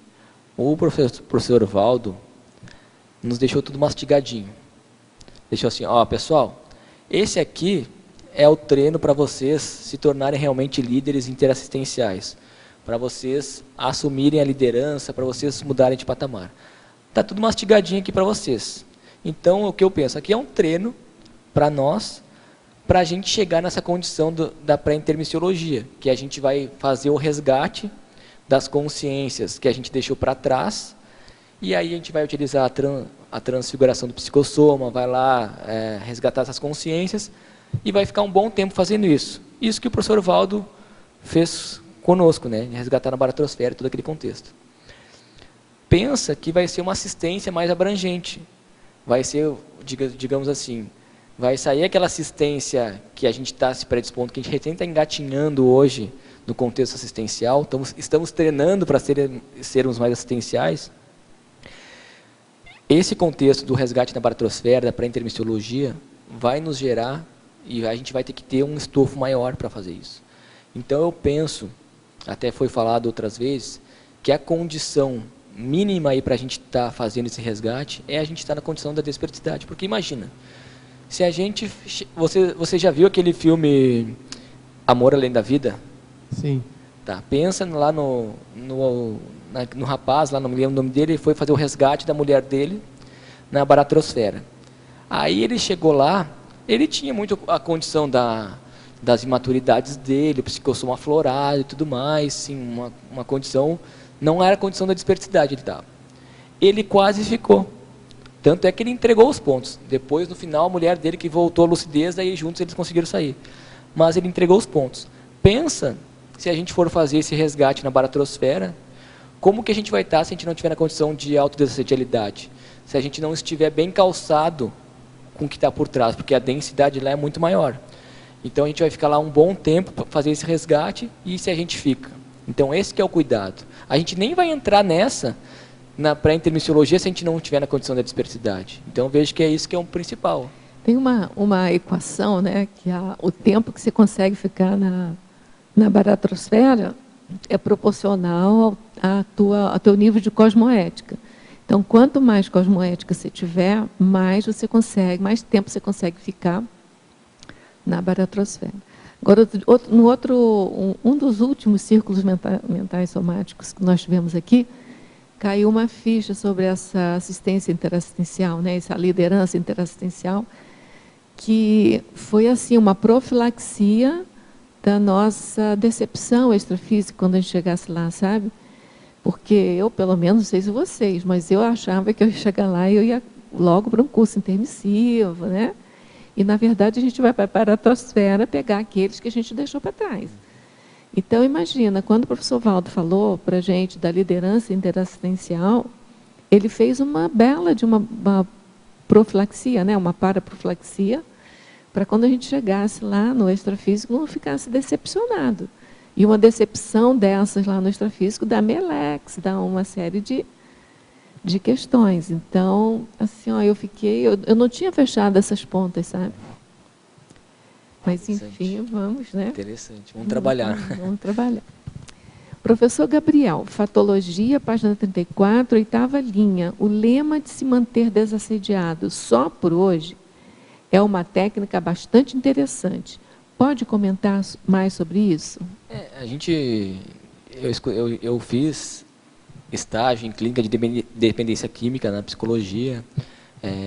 o professor Valdo nos deixou tudo mastigadinho. Deixou assim, ó, pessoal, esse aqui é o treino para vocês se tornarem realmente líderes interassistenciais, para vocês assumirem a liderança, para vocês mudarem de patamar. Está tudo mastigadinho aqui para vocês. Então, o que eu penso, aqui é um treino para nós, para a gente chegar nessa condição da pré-intermissiologia, que a gente vai fazer o resgate das consciências que a gente deixou para trás, e aí a gente vai utilizar a transfiguração do psicossoma, vai lá resgatar essas consciências, e vai ficar um bom tempo fazendo isso. Isso que o professor Valdo fez conosco, né, resgatar na baratrosfera, todo aquele contexto. Pensa que vai ser uma assistência mais abrangente, vai ser, digamos assim, vai sair aquela assistência que a gente está se predispondo, que a gente recém está engatinhando hoje no contexto assistencial, estamos treinando para sermos mais assistenciais. Esse contexto do resgate na baratrosfera, da pré-intermissiologia, vai nos gerar, e a gente vai ter que ter um estofo maior para fazer isso. Então eu penso, até foi falado outras vezes, que a condição mínima para a gente estar fazendo esse resgate é a gente estar na condição da desperticidade. Porque imagina, se a gente... Você já viu aquele filme Amor Além da Vida? Sim. Tá, pensa lá no rapaz, lá não me lembro o nome dele, ele foi fazer o resgate da mulher dele na baratrosfera. Aí ele chegou lá, ele tinha muito a condição das imaturidades dele, o psicossoma aflorado e tudo mais, sim, uma condição, não era a condição da desperticidade ele estava. Ele quase ficou. Tanto é que ele entregou os pontos. Depois, no final, a mulher dele que voltou à lucidez, aí juntos eles conseguiram sair. Mas ele entregou os pontos. Pensa, se a gente for fazer esse resgate na baratrosfera, como que a gente vai estar se a gente não estiver na condição de autodesacetialidade? Se a gente não estiver bem calçado com o que está por trás, porque a densidade lá é muito maior. Então a gente vai ficar lá um bom tempo para fazer esse resgate, e se a gente fica. Então esse que é o cuidado. A gente nem vai entrar na pré-intermissiologia se a gente não estiver na condição da dispersidade. Então eu vejo que é isso que é o principal. Tem uma equação, né, que o tempo que você consegue ficar na baratrosfera é proporcional ao teu nível de cosmoética. Então, quanto mais cosmoética você tiver, mais tempo você consegue ficar na baratrosfera. Agora, um dos últimos círculos mentais somáticos que nós tivemos aqui, caiu uma ficha sobre essa assistência interassistencial, né, essa liderança interassistencial, que foi assim uma profilaxia da nossa decepção extrafísica quando a gente chegasse lá, sabe? Porque eu, pelo menos, não sei se vocês, mas eu achava que eu ia chegar lá e eu ia logo para um curso intermissivo, né? E, na verdade, a gente vai para a baratrosfera pegar aqueles que a gente deixou para trás. Então, imagina, quando o professor Valdo falou para a gente da liderança interassistencial, ele fez uma bela de uma profilaxia, né? Uma paraprofilaxia, para quando a gente chegasse lá no extrafísico não ficasse decepcionado. E uma decepção dessas lá no extrafísico dá melex, dá uma série de questões. Então, assim, ó, eu não tinha fechado essas pontas, sabe? Mas, enfim, vamos, né? Interessante, vamos trabalhar. Vamos trabalhar. Professor Gabriel, Fatologia, página 34, 8ª linha. O lema de se manter desassediado só por hoje é uma técnica bastante interessante. Pode comentar mais sobre isso? Eu fiz estágio em clínica de dependência química na psicologia,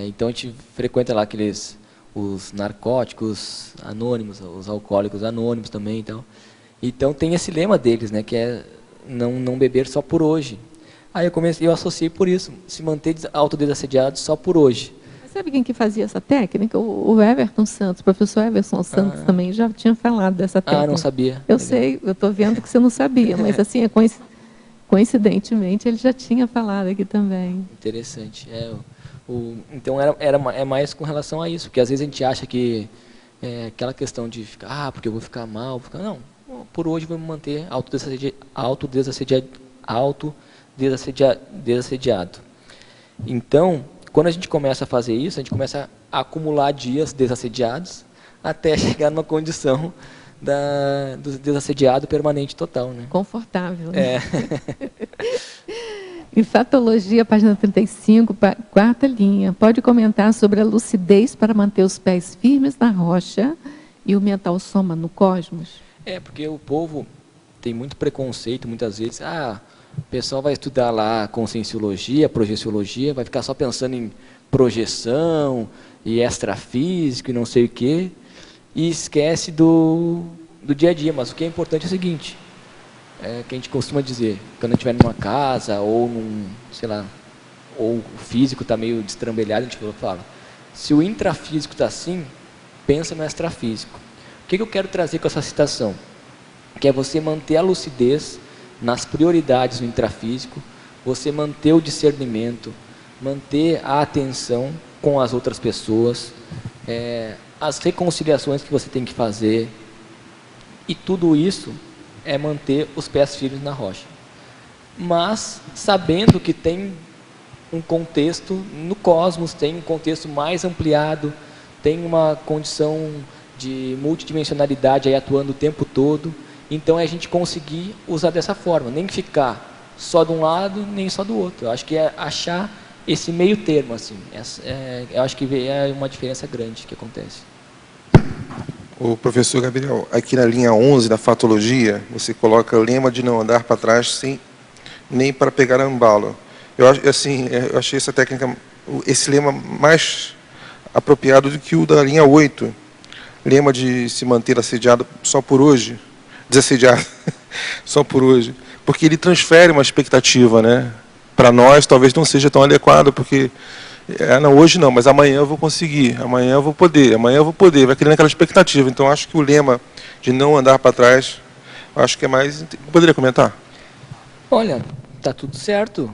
então a gente frequenta lá os narcóticos anônimos, os alcoólicos anônimos também, então tem esse lema deles, né, que é não beber só por hoje. Aí eu associei por isso, se manter autodesassediado só por hoje. Sabe quem que fazia essa técnica? O Everton Santos, o professor Everton Santos também já tinha falado dessa técnica. Não sabia. Eu sei, eu estou vendo que você não sabia, mas assim, coincidentemente ele já tinha falado aqui também. Interessante. Então é mais com relação a isso, porque às vezes a gente acha que aquela questão de ficar, porque eu vou ficar mal, não, por hoje vou me manter autodesassediado. Então, quando a gente começa a fazer isso, a gente começa a acumular dias desassediados até chegar numa condição do desassediado permanente total, né? Confortável, né? Em Fatologia, página 35, quarta linha. Pode comentar sobre a lucidez para manter os pés firmes na rocha e o mental soma no cosmos? Porque o povo tem muito preconceito, muitas vezes. O pessoal vai estudar lá conscienciologia, projeciologia, vai ficar só pensando em projeção e extrafísico e não sei o quê, e esquece do dia a dia. Mas o que é importante é o seguinte, que a gente costuma dizer, quando a gente estiver numa casa ou ou o físico está meio destrambelhado, a gente fala, se o intrafísico está assim, pensa no extrafísico. O que eu quero trazer com essa citação? Que é você manter a lucidez nas prioridades do intrafísico, você manter o discernimento, manter a atenção com as outras pessoas, as reconciliações que você tem que fazer, e tudo isso é manter os pés firmes na rocha. Mas sabendo que tem um contexto no cosmos, tem um contexto mais ampliado, tem uma condição de multidimensionalidade aí atuando o tempo todo, então é a gente conseguir usar dessa forma, nem ficar só de um lado, nem só do outro. Eu acho que é achar esse meio termo, assim. Eu acho que é uma diferença grande que acontece. O professor Gabriel, aqui na linha 11 da Fatologia, você coloca o lema de não andar para trás sem nem para pegar a embalo. Eu achei essa técnica, esse lema mais apropriado do que o da linha 8. Lema de se manter assediado só por hoje, desassediado só por hoje, porque ele transfere uma expectativa, né? Para nós talvez não seja tão adequado, porque não, hoje não, mas amanhã eu vou conseguir, amanhã eu vou poder, vai criando aquela expectativa. Então acho que o lema de não andar para trás, acho que é mais... Poderia comentar? Olha, tá tudo certo.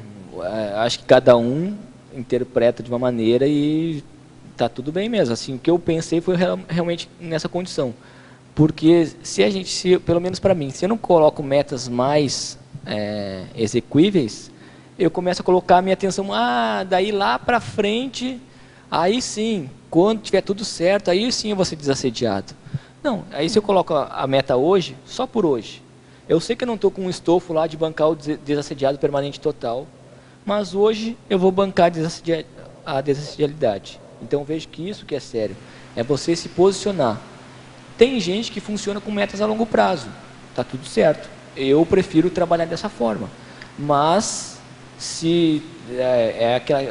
Acho que cada um interpreta de uma maneira e tá tudo bem mesmo. Assim, o que eu pensei foi realmente nessa condição. Porque pelo menos para mim, se eu não coloco metas mais exequíveis, eu começo a colocar a minha atenção, daí lá para frente, aí sim, quando tiver tudo certo, aí sim eu vou ser desassediado. Não, aí se eu coloco a meta hoje, só por hoje, eu sei que eu não estou com um estofo lá de bancar o desassediado permanente total, mas hoje eu vou bancar a desassedialidade. Então eu vejo que isso que é sério, é você se posicionar. Tem gente que funciona com metas a longo prazo, tá tudo certo. Eu prefiro trabalhar dessa forma, mas se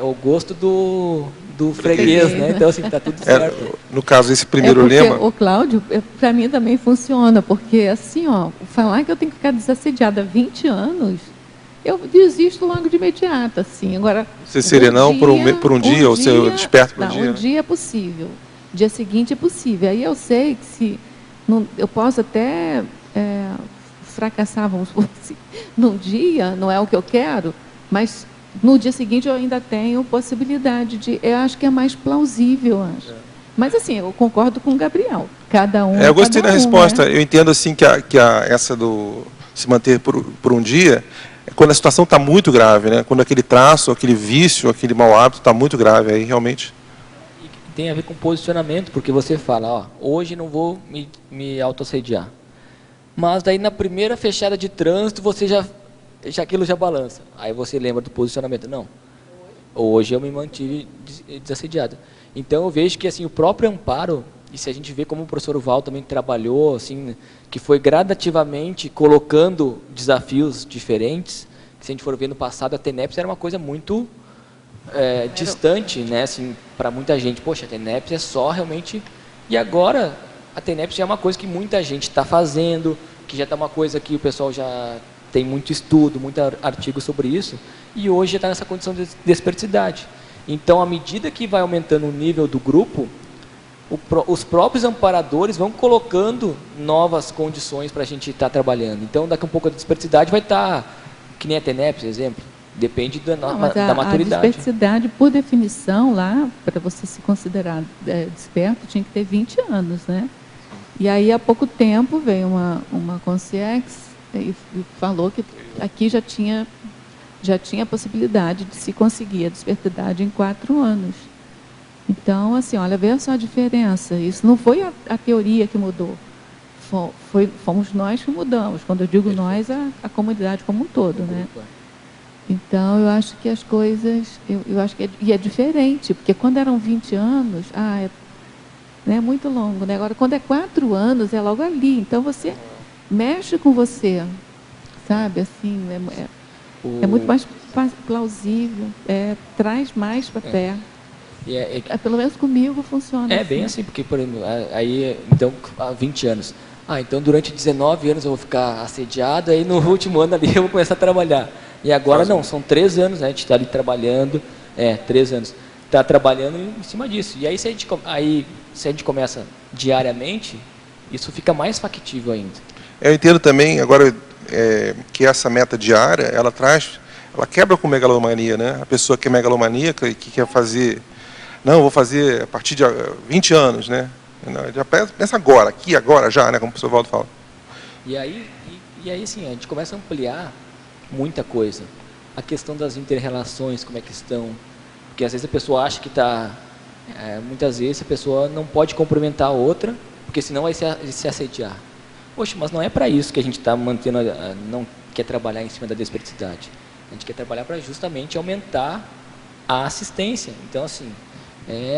o gosto do freguês, né? Então assim, tá tudo certo. No caso, esse primeiro lema... O Cláudio, para mim também funciona, porque assim, falar que eu tenho que ficar desassediada há 20 anos, eu desisto logo de imediato, assim. Agora, você serenão por um dia, ou você desperta por um dia? Um dia é possível, dia seguinte é possível. Aí eu sei que eu posso até fracassar, vamos supor assim, num dia, não é o que eu quero, mas no dia seguinte eu ainda tenho possibilidade de... Eu acho que é mais plausível, acho. Mas assim, eu concordo com o Gabriel. Cada um... eu gostei da resposta. Né? Eu entendo assim que essa do se manter por um dia, quando a situação está muito grave, né? Quando aquele traço, aquele vício, aquele mau hábito está muito grave, aí realmente... E tem a ver com posicionamento, porque você fala, hoje não vou me autoassediar. Mas daí na primeira fechada de trânsito, você aquilo já balança. Aí você lembra do posicionamento. Não, hoje eu me mantive desassediado. Então eu vejo que assim, o próprio amparo, e se a gente vê como o professor Val também trabalhou, assim, que foi gradativamente colocando desafios diferentes, que se a gente for ver no passado, a TENEPS era uma coisa muito distante, né, assim, para muita gente. Poxa, a TENEPS é só realmente... E agora, a TENEPS já é uma coisa que muita gente está fazendo, que já está uma coisa que o pessoal já... tem muito estudo, muito artigo sobre isso, e hoje está nessa condição de desperticidade. Então, à medida que vai aumentando o nível do grupo, os próprios amparadores vão colocando novas condições para a gente estar trabalhando. Então, daqui a pouco a desperticidade vai estar, que nem a TENEPS, exemplo, Depende da, Não, mas da maturidade. A desperticidade, por definição, lá, para você se considerar desperto, tinha que ter 20 anos, né? E aí, há pouco tempo, veio uma consciex e falou que aqui já tinha a possibilidade de se conseguir a despertidade em 4 anos. Então, assim, olha, veja só a diferença. Isso não foi a teoria que mudou. Fomos nós que mudamos. Quando eu digo nós, a comunidade como um todo, né? Então, eu acho que as coisas... Eu acho que é diferente, porque quando eram 20 anos, é muito longo, né? Agora, quando é 4 anos, é logo ali. Então, você mexe com você, sabe? Assim, é muito mais plausível, traz mais para perto. Pelo menos comigo funciona assim. Bem assim, porque, por exemplo, aí, então, há 20 anos. Então durante 19 anos eu vou ficar assediado, aí no último ano ali eu vou começar a trabalhar. E agora não, são 3 anos, né, a gente está ali trabalhando, 3 anos, está trabalhando em cima disso. E aí se a gente começa diariamente, isso fica mais factível ainda. Eu entendo também, agora, que essa meta diária, ela quebra com megalomania, né? A pessoa que é megalomaníaca e que quer fazer, não, eu vou fazer a partir de 20 anos, né? Já pensa agora, aqui, agora, já, né? Como o professor Valdo fala. E aí, assim, a gente começa a ampliar muita coisa. A questão das inter-relações, como é que estão. Porque às vezes a pessoa acha que está... muitas vezes a pessoa não pode cumprimentar a outra, porque senão vai se assediar. Poxa, mas não é para isso que a gente está mantendo, não quer trabalhar em cima da desperticidade. A gente quer trabalhar para justamente aumentar a assistência. Então, assim,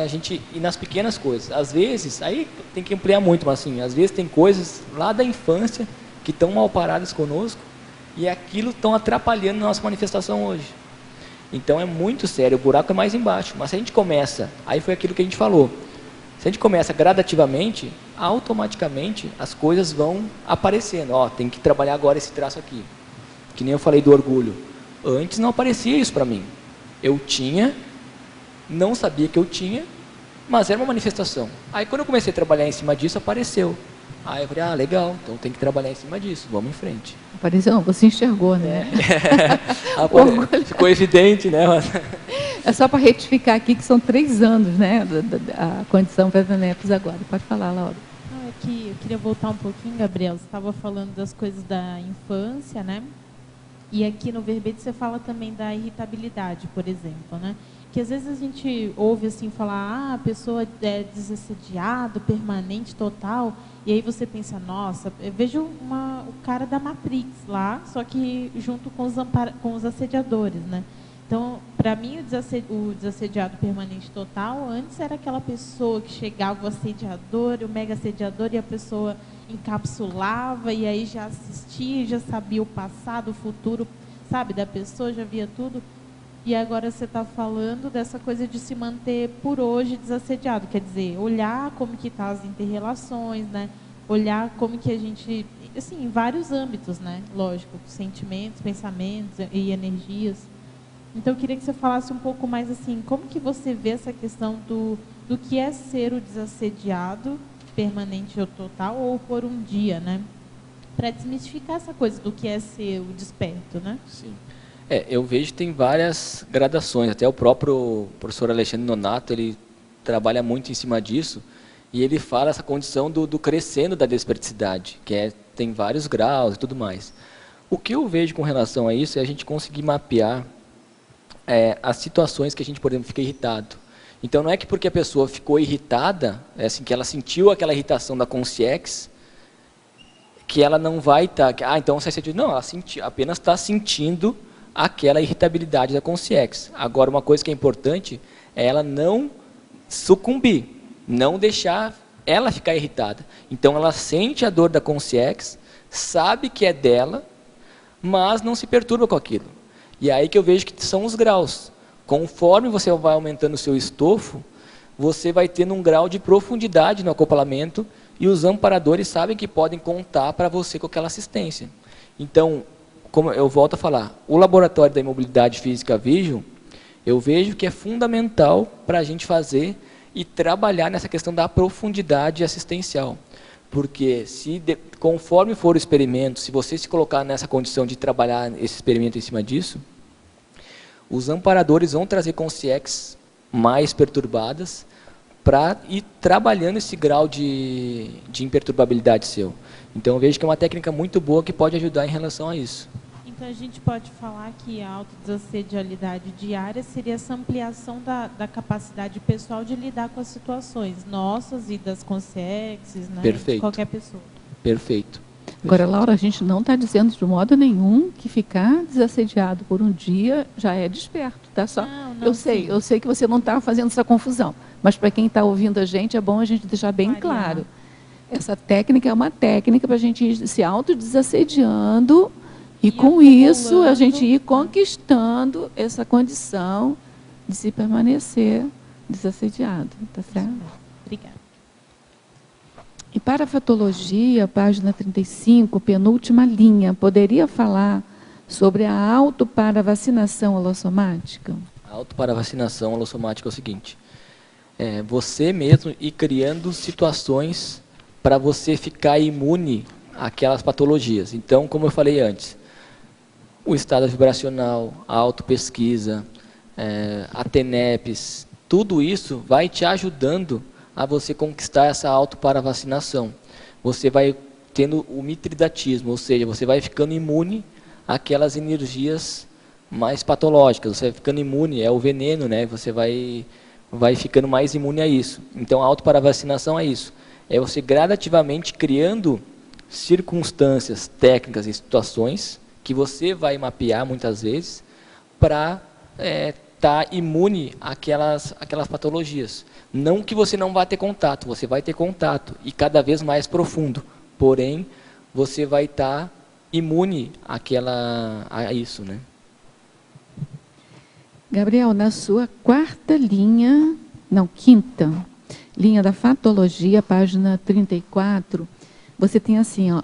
a gente ir nas pequenas coisas. Às vezes, aí tem que ampliar muito, mas assim, às vezes tem coisas lá da infância que estão mal paradas conosco e aquilo estão atrapalhando a nossa manifestação hoje. Então é muito sério, o buraco é mais embaixo. Mas se a gente começa, aí foi aquilo que a gente falou, se a gente começa gradativamente, automaticamente as coisas vão aparecendo. Tem que trabalhar agora esse traço aqui. Que nem eu falei do orgulho. Antes não aparecia isso para mim. Eu tinha, não sabia que eu tinha, mas era uma manifestação. Aí quando eu comecei a trabalhar em cima disso, apareceu. Aí eu falei, legal, então tem que trabalhar em cima disso, vamos em frente. Apareceu, não, você enxergou, né? Ficou evidente, né? É só para retificar aqui que são 3 anos, né? A condição para TENEPS agora. Pode falar, Laura. Não, é que eu queria voltar um pouquinho, Gabriel. Você estava falando das coisas da infância, né? E aqui no verbete você fala também da irritabilidade, por exemplo, né? Que às vezes a gente ouve assim falar, a pessoa é desassediado, permanente, total, e aí você pensa, nossa, eu vejo o cara da Matrix lá, só que junto com os assediadores, né? Então, para mim, o desassediado permanente total, antes era aquela pessoa que chegava o assediador, o mega assediador, e a pessoa encapsulava, e aí já assistia, já sabia o passado, o futuro, sabe, da pessoa, já via tudo. E agora você está falando dessa coisa de se manter por hoje desassediado, quer dizer, olhar como que estão as inter-relações, né? Olhar como que a gente, assim, em vários âmbitos, né? Lógico, sentimentos, pensamentos e energias. Então, eu queria que você falasse um pouco mais assim, como que você vê essa questão do que é ser o desassediado, permanente ou total, ou por um dia, né? Para desmistificar essa coisa do que é ser o desperto, né? Sim. Eu vejo que tem várias gradações, até o próprio professor Alexandre Nonato, ele trabalha muito em cima disso, e ele fala essa condição do crescendo da desperticidade, que tem vários graus e tudo mais. O que eu vejo com relação a isso é a gente conseguir mapear as situações que a gente, por exemplo, fica irritado. Então, não é que porque a pessoa ficou irritada, assim, que ela sentiu aquela irritação da consciex, que ela não vai estar... então você sentiu... Não, ela apenas está sentindo aquela irritabilidade da consciex. Agora, uma coisa que é importante é ela não sucumbir, não deixar ela ficar irritada. Então, ela sente a dor da consciex, sabe que é dela, mas não se perturba com aquilo. E é aí que eu vejo que são os graus. Conforme você vai aumentando o seu estofo, você vai tendo um grau de profundidade no acoplamento e os amparadores sabem que podem contar para você com aquela assistência. Então, como eu volto a falar, o laboratório da imobilidade física Vision, eu vejo que é fundamental para a gente fazer e trabalhar nessa questão da profundidade assistencial. Porque conforme for o experimento, se você se colocar nessa condição de trabalhar esse experimento em cima disso, os amparadores vão trazer consciências mais perturbadas para ir trabalhando esse grau de imperturbabilidade seu. Então, eu vejo que é uma técnica muito boa que pode ajudar em relação a isso. Então, a gente pode falar que a autodesassedialidade diária seria essa ampliação da capacidade pessoal de lidar com as situações nossas e das consciências, né, Perfeito. de qualquer pessoa. Perfeito. Agora, Laura, a gente não está dizendo de modo nenhum que ficar desassediado por um dia já é desperto, tá? Só, Não, eu sei que você não está fazendo essa confusão, mas para quem está ouvindo a gente, é bom a gente deixar bem claro. Essa técnica é uma técnica para a gente ir se autodesassediando e com isso a gente ir conquistando essa condição de se permanecer desassediado, tá certo? Obrigada. E para a fatologia, página 35, penúltima linha, poderia falar sobre a autoparavacinação holossomática? A autoparavacinação holossomática é o seguinte, você mesmo ir criando situações para você ficar imune àquelas patologias. Então, como eu falei antes, o estado vibracional, a autopesquisa, a TENEPS, tudo isso vai te ajudando a você conquistar essa autoparavacinação. Você vai tendo o mitridatismo, ou seja, você vai ficando imune àquelas energias mais patológicas, você vai ficando imune, é o veneno, né? Você vai ficando mais imune a isso. Então, a autoparavacinação é isso. É você gradativamente criando circunstâncias, técnicas e situações que você vai mapear muitas vezes para estar imune àquelas patologias. Não que você não vá ter contato, você vai ter contato e cada vez mais profundo. Porém, você vai estar imune a isso, né? Gabriel, na sua quinta linha da fatologia, página 34, você tem assim, ó,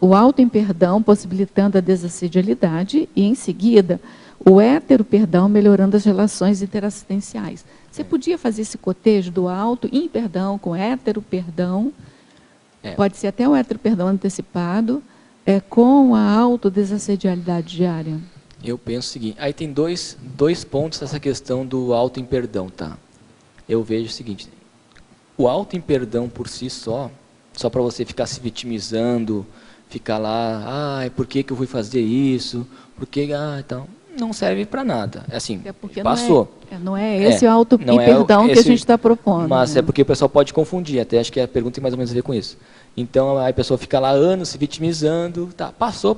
o auto-imperdão possibilitando a desassedialidade e, em seguida, o hétero-perdão melhorando as relações interassistenciais. Você podia fazer esse cotejo do auto-imperdão com hétero-perdão, pode ser até o hétero-perdão antecipado, com a autodesassedialidade diária? Eu penso o seguinte, aí tem dois pontos nessa questão do auto-imperdão, tá? Eu vejo o seguinte, o auto-imperdão por si só para você ficar se vitimizando, ficar lá, por que eu fui fazer isso, então, não serve para nada. Assim, passou. Não é esse o auto-imperdão que a gente está propondo. Mas né? é porque o pessoal pode confundir, até acho que a pergunta tem mais ou menos a ver com isso. Então, a pessoa fica lá anos se vitimizando, tá, passou.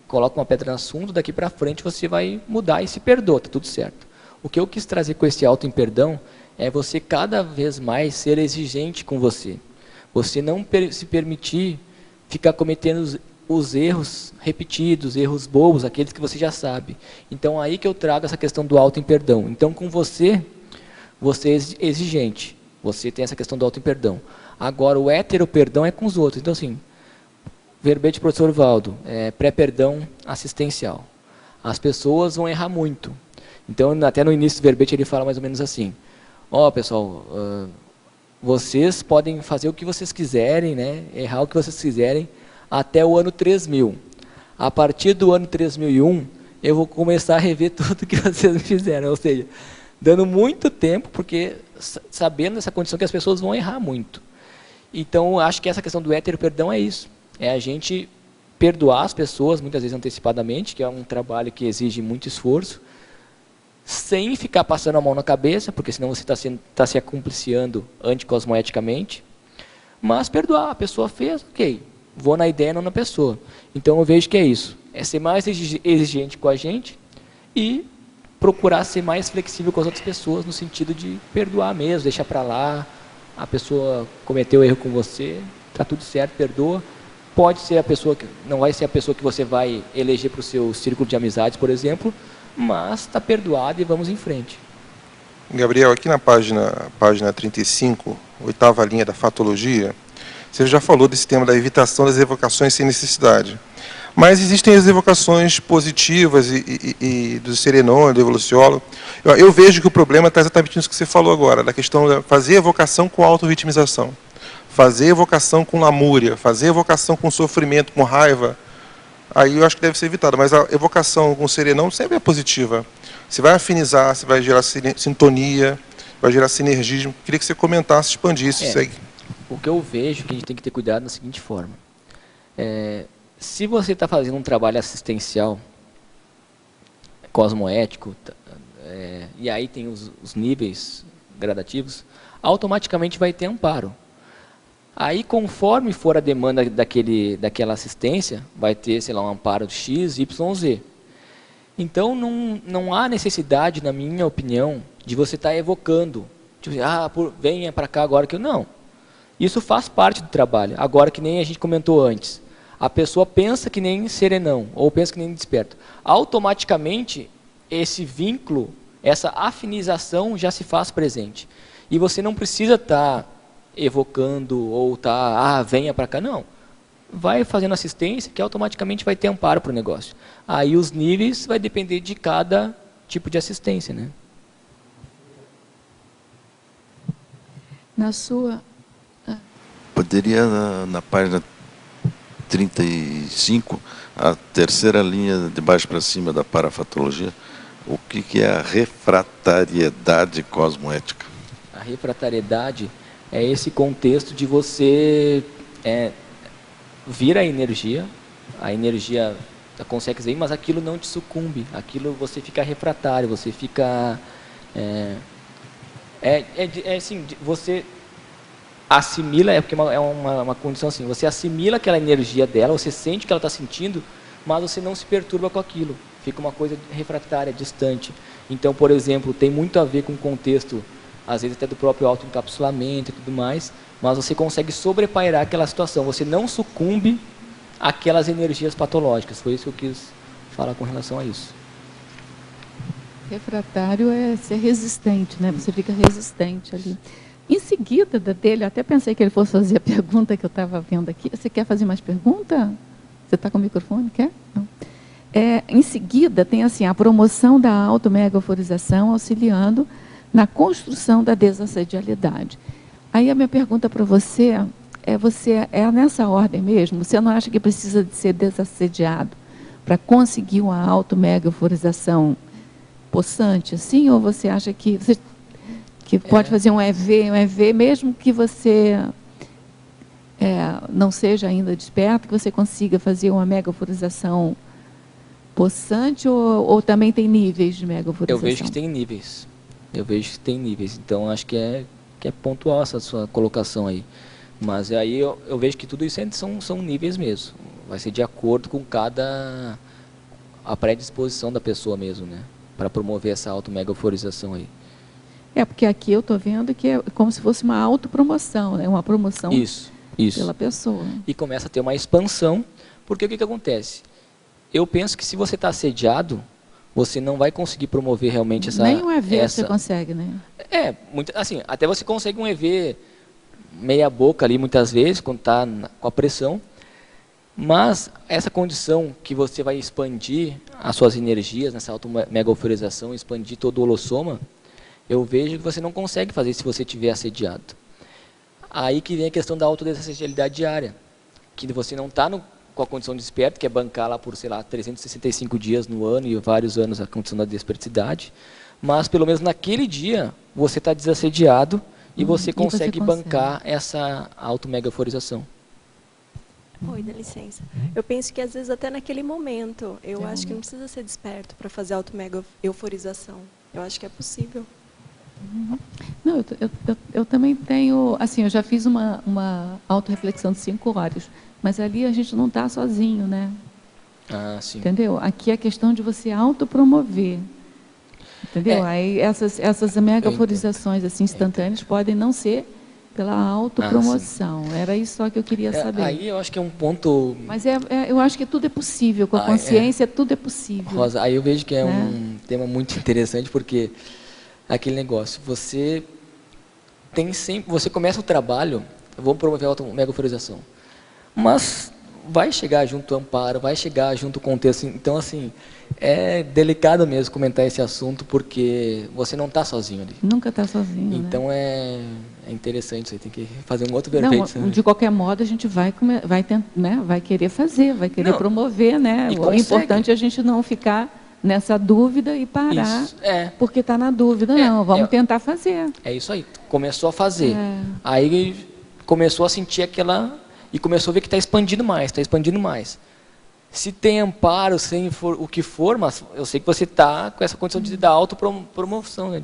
Coloca uma pedra no assunto, daqui para frente você vai mudar e se perdoa, tá tudo certo. O que eu quis trazer com esse auto-imperdão é você cada vez mais ser exigente com você. Você não se permitir ficar cometendo os erros repetidos, erros bobos, aqueles que você já sabe. Então, aí que eu trago essa questão do auto-imperdão. Então, com você é exigente. Você tem essa questão do auto-imperdão. Agora, o hétero-perdão é com os outros. Então, assim, verbete professor Valdo, pré-perdão assistencial. As pessoas vão errar muito. Então, até no início do verbete ele fala mais ou menos assim, pessoal, vocês podem fazer o que vocês quiserem, né? Errar o que vocês quiserem, até o ano 3000. A partir do ano 3001, eu vou começar a rever tudo que vocês me fizeram. Ou seja, dando muito tempo, porque sabendo dessa condição que as pessoas vão errar muito. Então, acho que essa questão do hétero-perdão é isso. É a gente perdoar as pessoas, muitas vezes antecipadamente, que é um trabalho que exige muito esforço, sem ficar passando a mão na cabeça, porque senão você está se acompliciando anticosmoeticamente, mas perdoar, a pessoa fez, ok, vou na ideia, não na pessoa. Então eu vejo que é isso, é ser mais exigente com a gente e procurar ser mais flexível com as outras pessoas, no sentido de perdoar mesmo, deixar para lá, a pessoa cometeu erro com você, está tudo certo, perdoa. Pode ser a pessoa, não vai ser a pessoa que você vai eleger para o seu círculo de amizades, por exemplo, mas está perdoado e vamos em frente. Gabriel, aqui na página 35, 8ª linha da fatologia, você já falou desse tema da evitação das evocações sem necessidade. Mas existem as evocações positivas e do serenônio, do evoluciólogo. Eu vejo que o problema está exatamente nisso que você falou agora, da questão de fazer evocação com auto-vitimização. Fazer evocação com lamúria, fazer evocação com sofrimento, com raiva, aí eu acho que deve ser evitado. Mas a evocação com serenão sempre é positiva. Você vai afinizar, você vai gerar sintonia, vai gerar sinergismo. Queria que você comentasse, expandisse isso aí. O que eu vejo que a gente tem que ter cuidado da seguinte forma. Se você está fazendo um trabalho assistencial, cosmoético, e aí tem os níveis gradativos, automaticamente vai ter amparo. Aí, conforme for a demanda daquela assistência, vai ter, sei lá, um amparo de X, Y, Z. Então, não há necessidade, na minha opinião, de você estar evocando. Tipo, venha para cá agora que eu... Não. Isso faz parte do trabalho. Agora, que nem a gente comentou antes. A pessoa pensa que nem serenão, ou pensa que nem desperto. Automaticamente, esse vínculo, essa afinização já se faz presente. E você não precisa estar evocando ou venha para cá. Não. Vai fazendo assistência que automaticamente vai ter amparo para o negócio. Aí os níveis vai depender de cada tipo de assistência, né? Na sua... Poderia, na página 35, a terceira linha de baixo para cima da parafatologia, o que é a refratariedade cosmoética? A refratariedade é esse contexto de você vir a energia consegue ir, mas aquilo não te sucumbe, aquilo você fica refratário, você fica... assim, você assimila, porque é uma condição assim, você assimila aquela energia dela, você sente que ela está sentindo, mas você não se perturba com aquilo, fica uma coisa refratária, distante. Então, por exemplo, tem muito a ver com o contexto, às vezes até do próprio autoencapsulamento e tudo mais, mas você consegue sobrepairar aquela situação, você não sucumbe àquelas energias patológicas. Foi isso que eu quis falar com relação a isso. Refratário é ser resistente, né? Você fica resistente ali. Em seguida dele, eu até pensei que ele fosse fazer a pergunta que eu estava vendo aqui. Você quer fazer mais pergunta? Você está com o microfone? Quer? Não. Em seguida, tem assim, a promoção da auto-mega-euforização, auxiliando na construção da desassedialidade. Aí a minha pergunta para você é nessa ordem mesmo? Você não acha que precisa de ser desassediado para conseguir uma auto-mega-euforização possante, assim? Ou você acha que pode fazer um EV, mesmo que você não seja ainda desperto, que você consiga fazer uma mega-euforização possante, ou também tem níveis de mega-euforização? Eu vejo que tem níveis. Então, acho que é pontual essa sua colocação aí. Mas aí eu vejo que tudo isso são níveis mesmo. Vai ser de acordo com a predisposição da pessoa mesmo, né? Para promover essa auto-mega-euforização aí. Porque aqui eu estou vendo que é como se fosse uma autopromoção, né? Uma promoção isso. Pela pessoa. E começa a ter uma expansão, porque o que acontece? Eu penso que se você está assediado, você não vai conseguir promover realmente essa... Nem um EV você consegue, né? Assim, até você consegue um EV meia boca ali, muitas vezes, quando está com a pressão, mas essa condição que você vai expandir as suas energias, nessa auto-mega-euforização, expandir todo o holossoma, eu vejo que você não consegue fazer se você estiver assediado. Aí que vem a questão da autodesassedialidade diária, que você não está com a condição de desperto, que é bancar lá por, sei lá, 365 dias no ano e vários anos a condição da desperticidade, mas pelo menos naquele dia você está desassediado e você consegue bancar essa auto-mega-euforização. Oi, dá licença. Eu penso que às vezes até naquele momento, eu acho que não precisa ser desperto para fazer auto-mega-euforização. Eu acho que é possível. Não, eu também tenho, assim, eu já fiz uma autorreflexão de 5 horas, mas ali a gente não está sozinho, né? Sim. Entendeu? Aqui é a questão de você autopromover. Entendeu? Aí essas mega-euforizações assim, instantâneas podem não ser pela autopromoção. Era isso só que eu queria saber. Aí eu acho que é um ponto... Mas eu acho que tudo é possível, com a consciência tudo é possível. Rosa, aí eu vejo que é um tema muito interessante, porque aquele negócio, você começa o trabalho, vamos promover a auto-mega-euforização, mas vai chegar junto ao amparo, vai chegar junto ao contexto. Então, assim, é delicado mesmo comentar esse assunto, porque você não está sozinho ali. Nunca está sozinho, então, né? É interessante isso aí, tem que fazer um outro verbetes. Não, de qualquer modo, a gente vai querer fazer, vai querer promover, né? O importante é a gente não ficar nessa dúvida e parar, Isso, é. porque está na dúvida. Não, vamos tentar fazer. É isso aí, começou a fazer. Aí começou a sentir aquela... E começou a ver que está expandindo mais, está expandindo mais. Se tem amparo, sem o que for, mas eu sei que você está com essa condição de dar autopromoção. Né,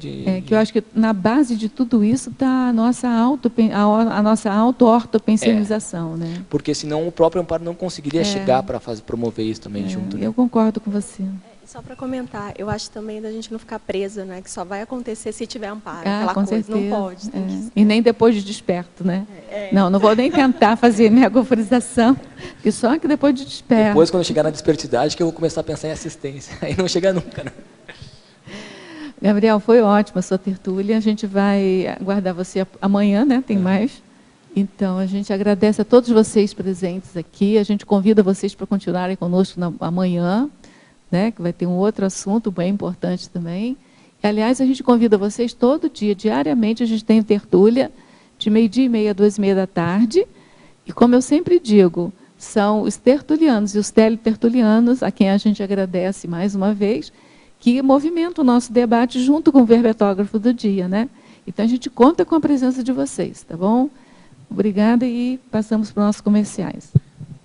que eu acho que na base de tudo isso está a nossa auto-ortopensionização. Né? Porque senão o próprio amparo não conseguiria chegar para promover isso também junto. Né? Eu concordo com você. Só para comentar, eu acho também da gente não ficar presa, né? Que só vai acontecer se tiver amparo, com aquela coisa. Certeza. Não pode. E nem depois de desperto, né? Não vou nem tentar fazer minha gofurização, porque só que depois de desperto. Depois, quando chegar na despertidade, que eu vou começar a pensar em assistência. Aí não chega nunca, né? Gabriel, foi ótima a sua tertúlia. A gente vai aguardar você amanhã, né? Tem mais. Então, a gente agradece a todos vocês presentes aqui. A gente convida vocês para continuarem conosco amanhã, né, que vai ter um outro assunto bem importante também. E, aliás, a gente convida vocês todo dia, diariamente, a gente tem tertúlia, de 12h30 a 2h30 da tarde. E, como eu sempre digo, são os tertulianos e os teletertulianos, a quem a gente agradece mais uma vez, que movimentam o nosso debate junto com o verbetógrafo do dia. Né? Então, a gente conta com a presença de vocês, tá bom? Obrigada e passamos para os nossos comerciais.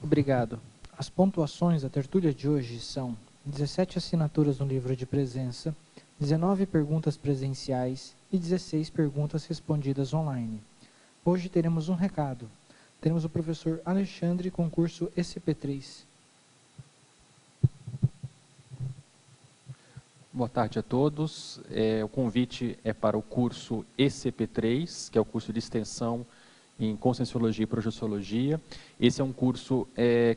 Obrigado. As pontuações da tertúlia de hoje são 17 assinaturas no livro de presença, 19 perguntas presenciais e 16 perguntas respondidas online. Hoje teremos um recado. Teremos o professor Alexandre, concurso ECP3. Boa tarde a todos. O convite é para o curso ECP3, que é o curso de extensão em Conscienciologia e Projeciologia. Esse é um curso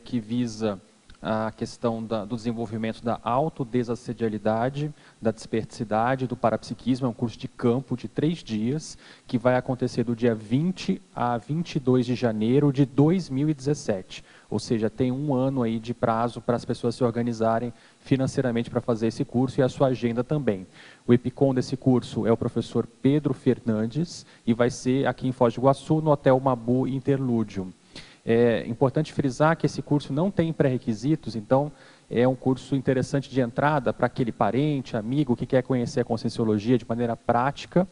que visa a questão do desenvolvimento da autodesassedialidade, da desperticidade, do parapsiquismo. É um curso de campo de 3 dias, que vai acontecer do dia 20 a 22 de janeiro de 2017. Ou seja, tem um ano aí de prazo para as pessoas se organizarem financeiramente para fazer esse curso e a sua agenda também. O EPICOM desse curso é o professor Pedro Fernandes e vai ser aqui em Foz do Iguaçu, no Hotel Mabu Interludium. É importante frisar que esse curso não tem pré-requisitos, então é um curso interessante de entrada para aquele parente, amigo que quer conhecer a Conscienciologia de maneira prática.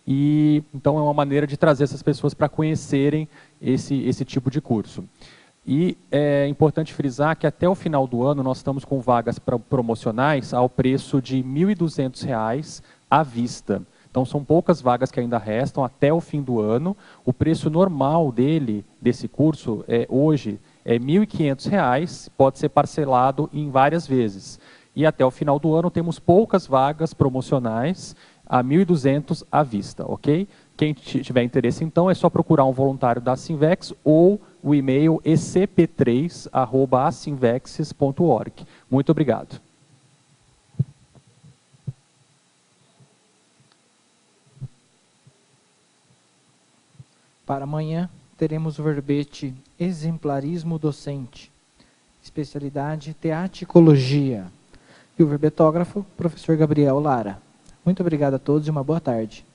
E então é uma maneira de trazer essas pessoas para conhecerem esse tipo de curso. E é importante frisar que até o final do ano nós estamos com vagas promocionais ao preço de R$ 1.200 à vista. Então são poucas vagas que ainda restam até o fim do ano. O preço normal desse curso, hoje, é R$ 1.500, pode ser parcelado em várias vezes. E até o final do ano temos poucas vagas promocionais a R$ 1.200 à vista, ok? Quem tiver interesse, então, é só procurar um voluntário da Asinvex ou o e-mail ecp3@asinvexes.org. Muito obrigado. Para amanhã, teremos o verbete Exemplarismo Docente, especialidade Teaticologia, e o verbetógrafo, professor Gabriel Lara. Muito obrigado a todos e uma boa tarde.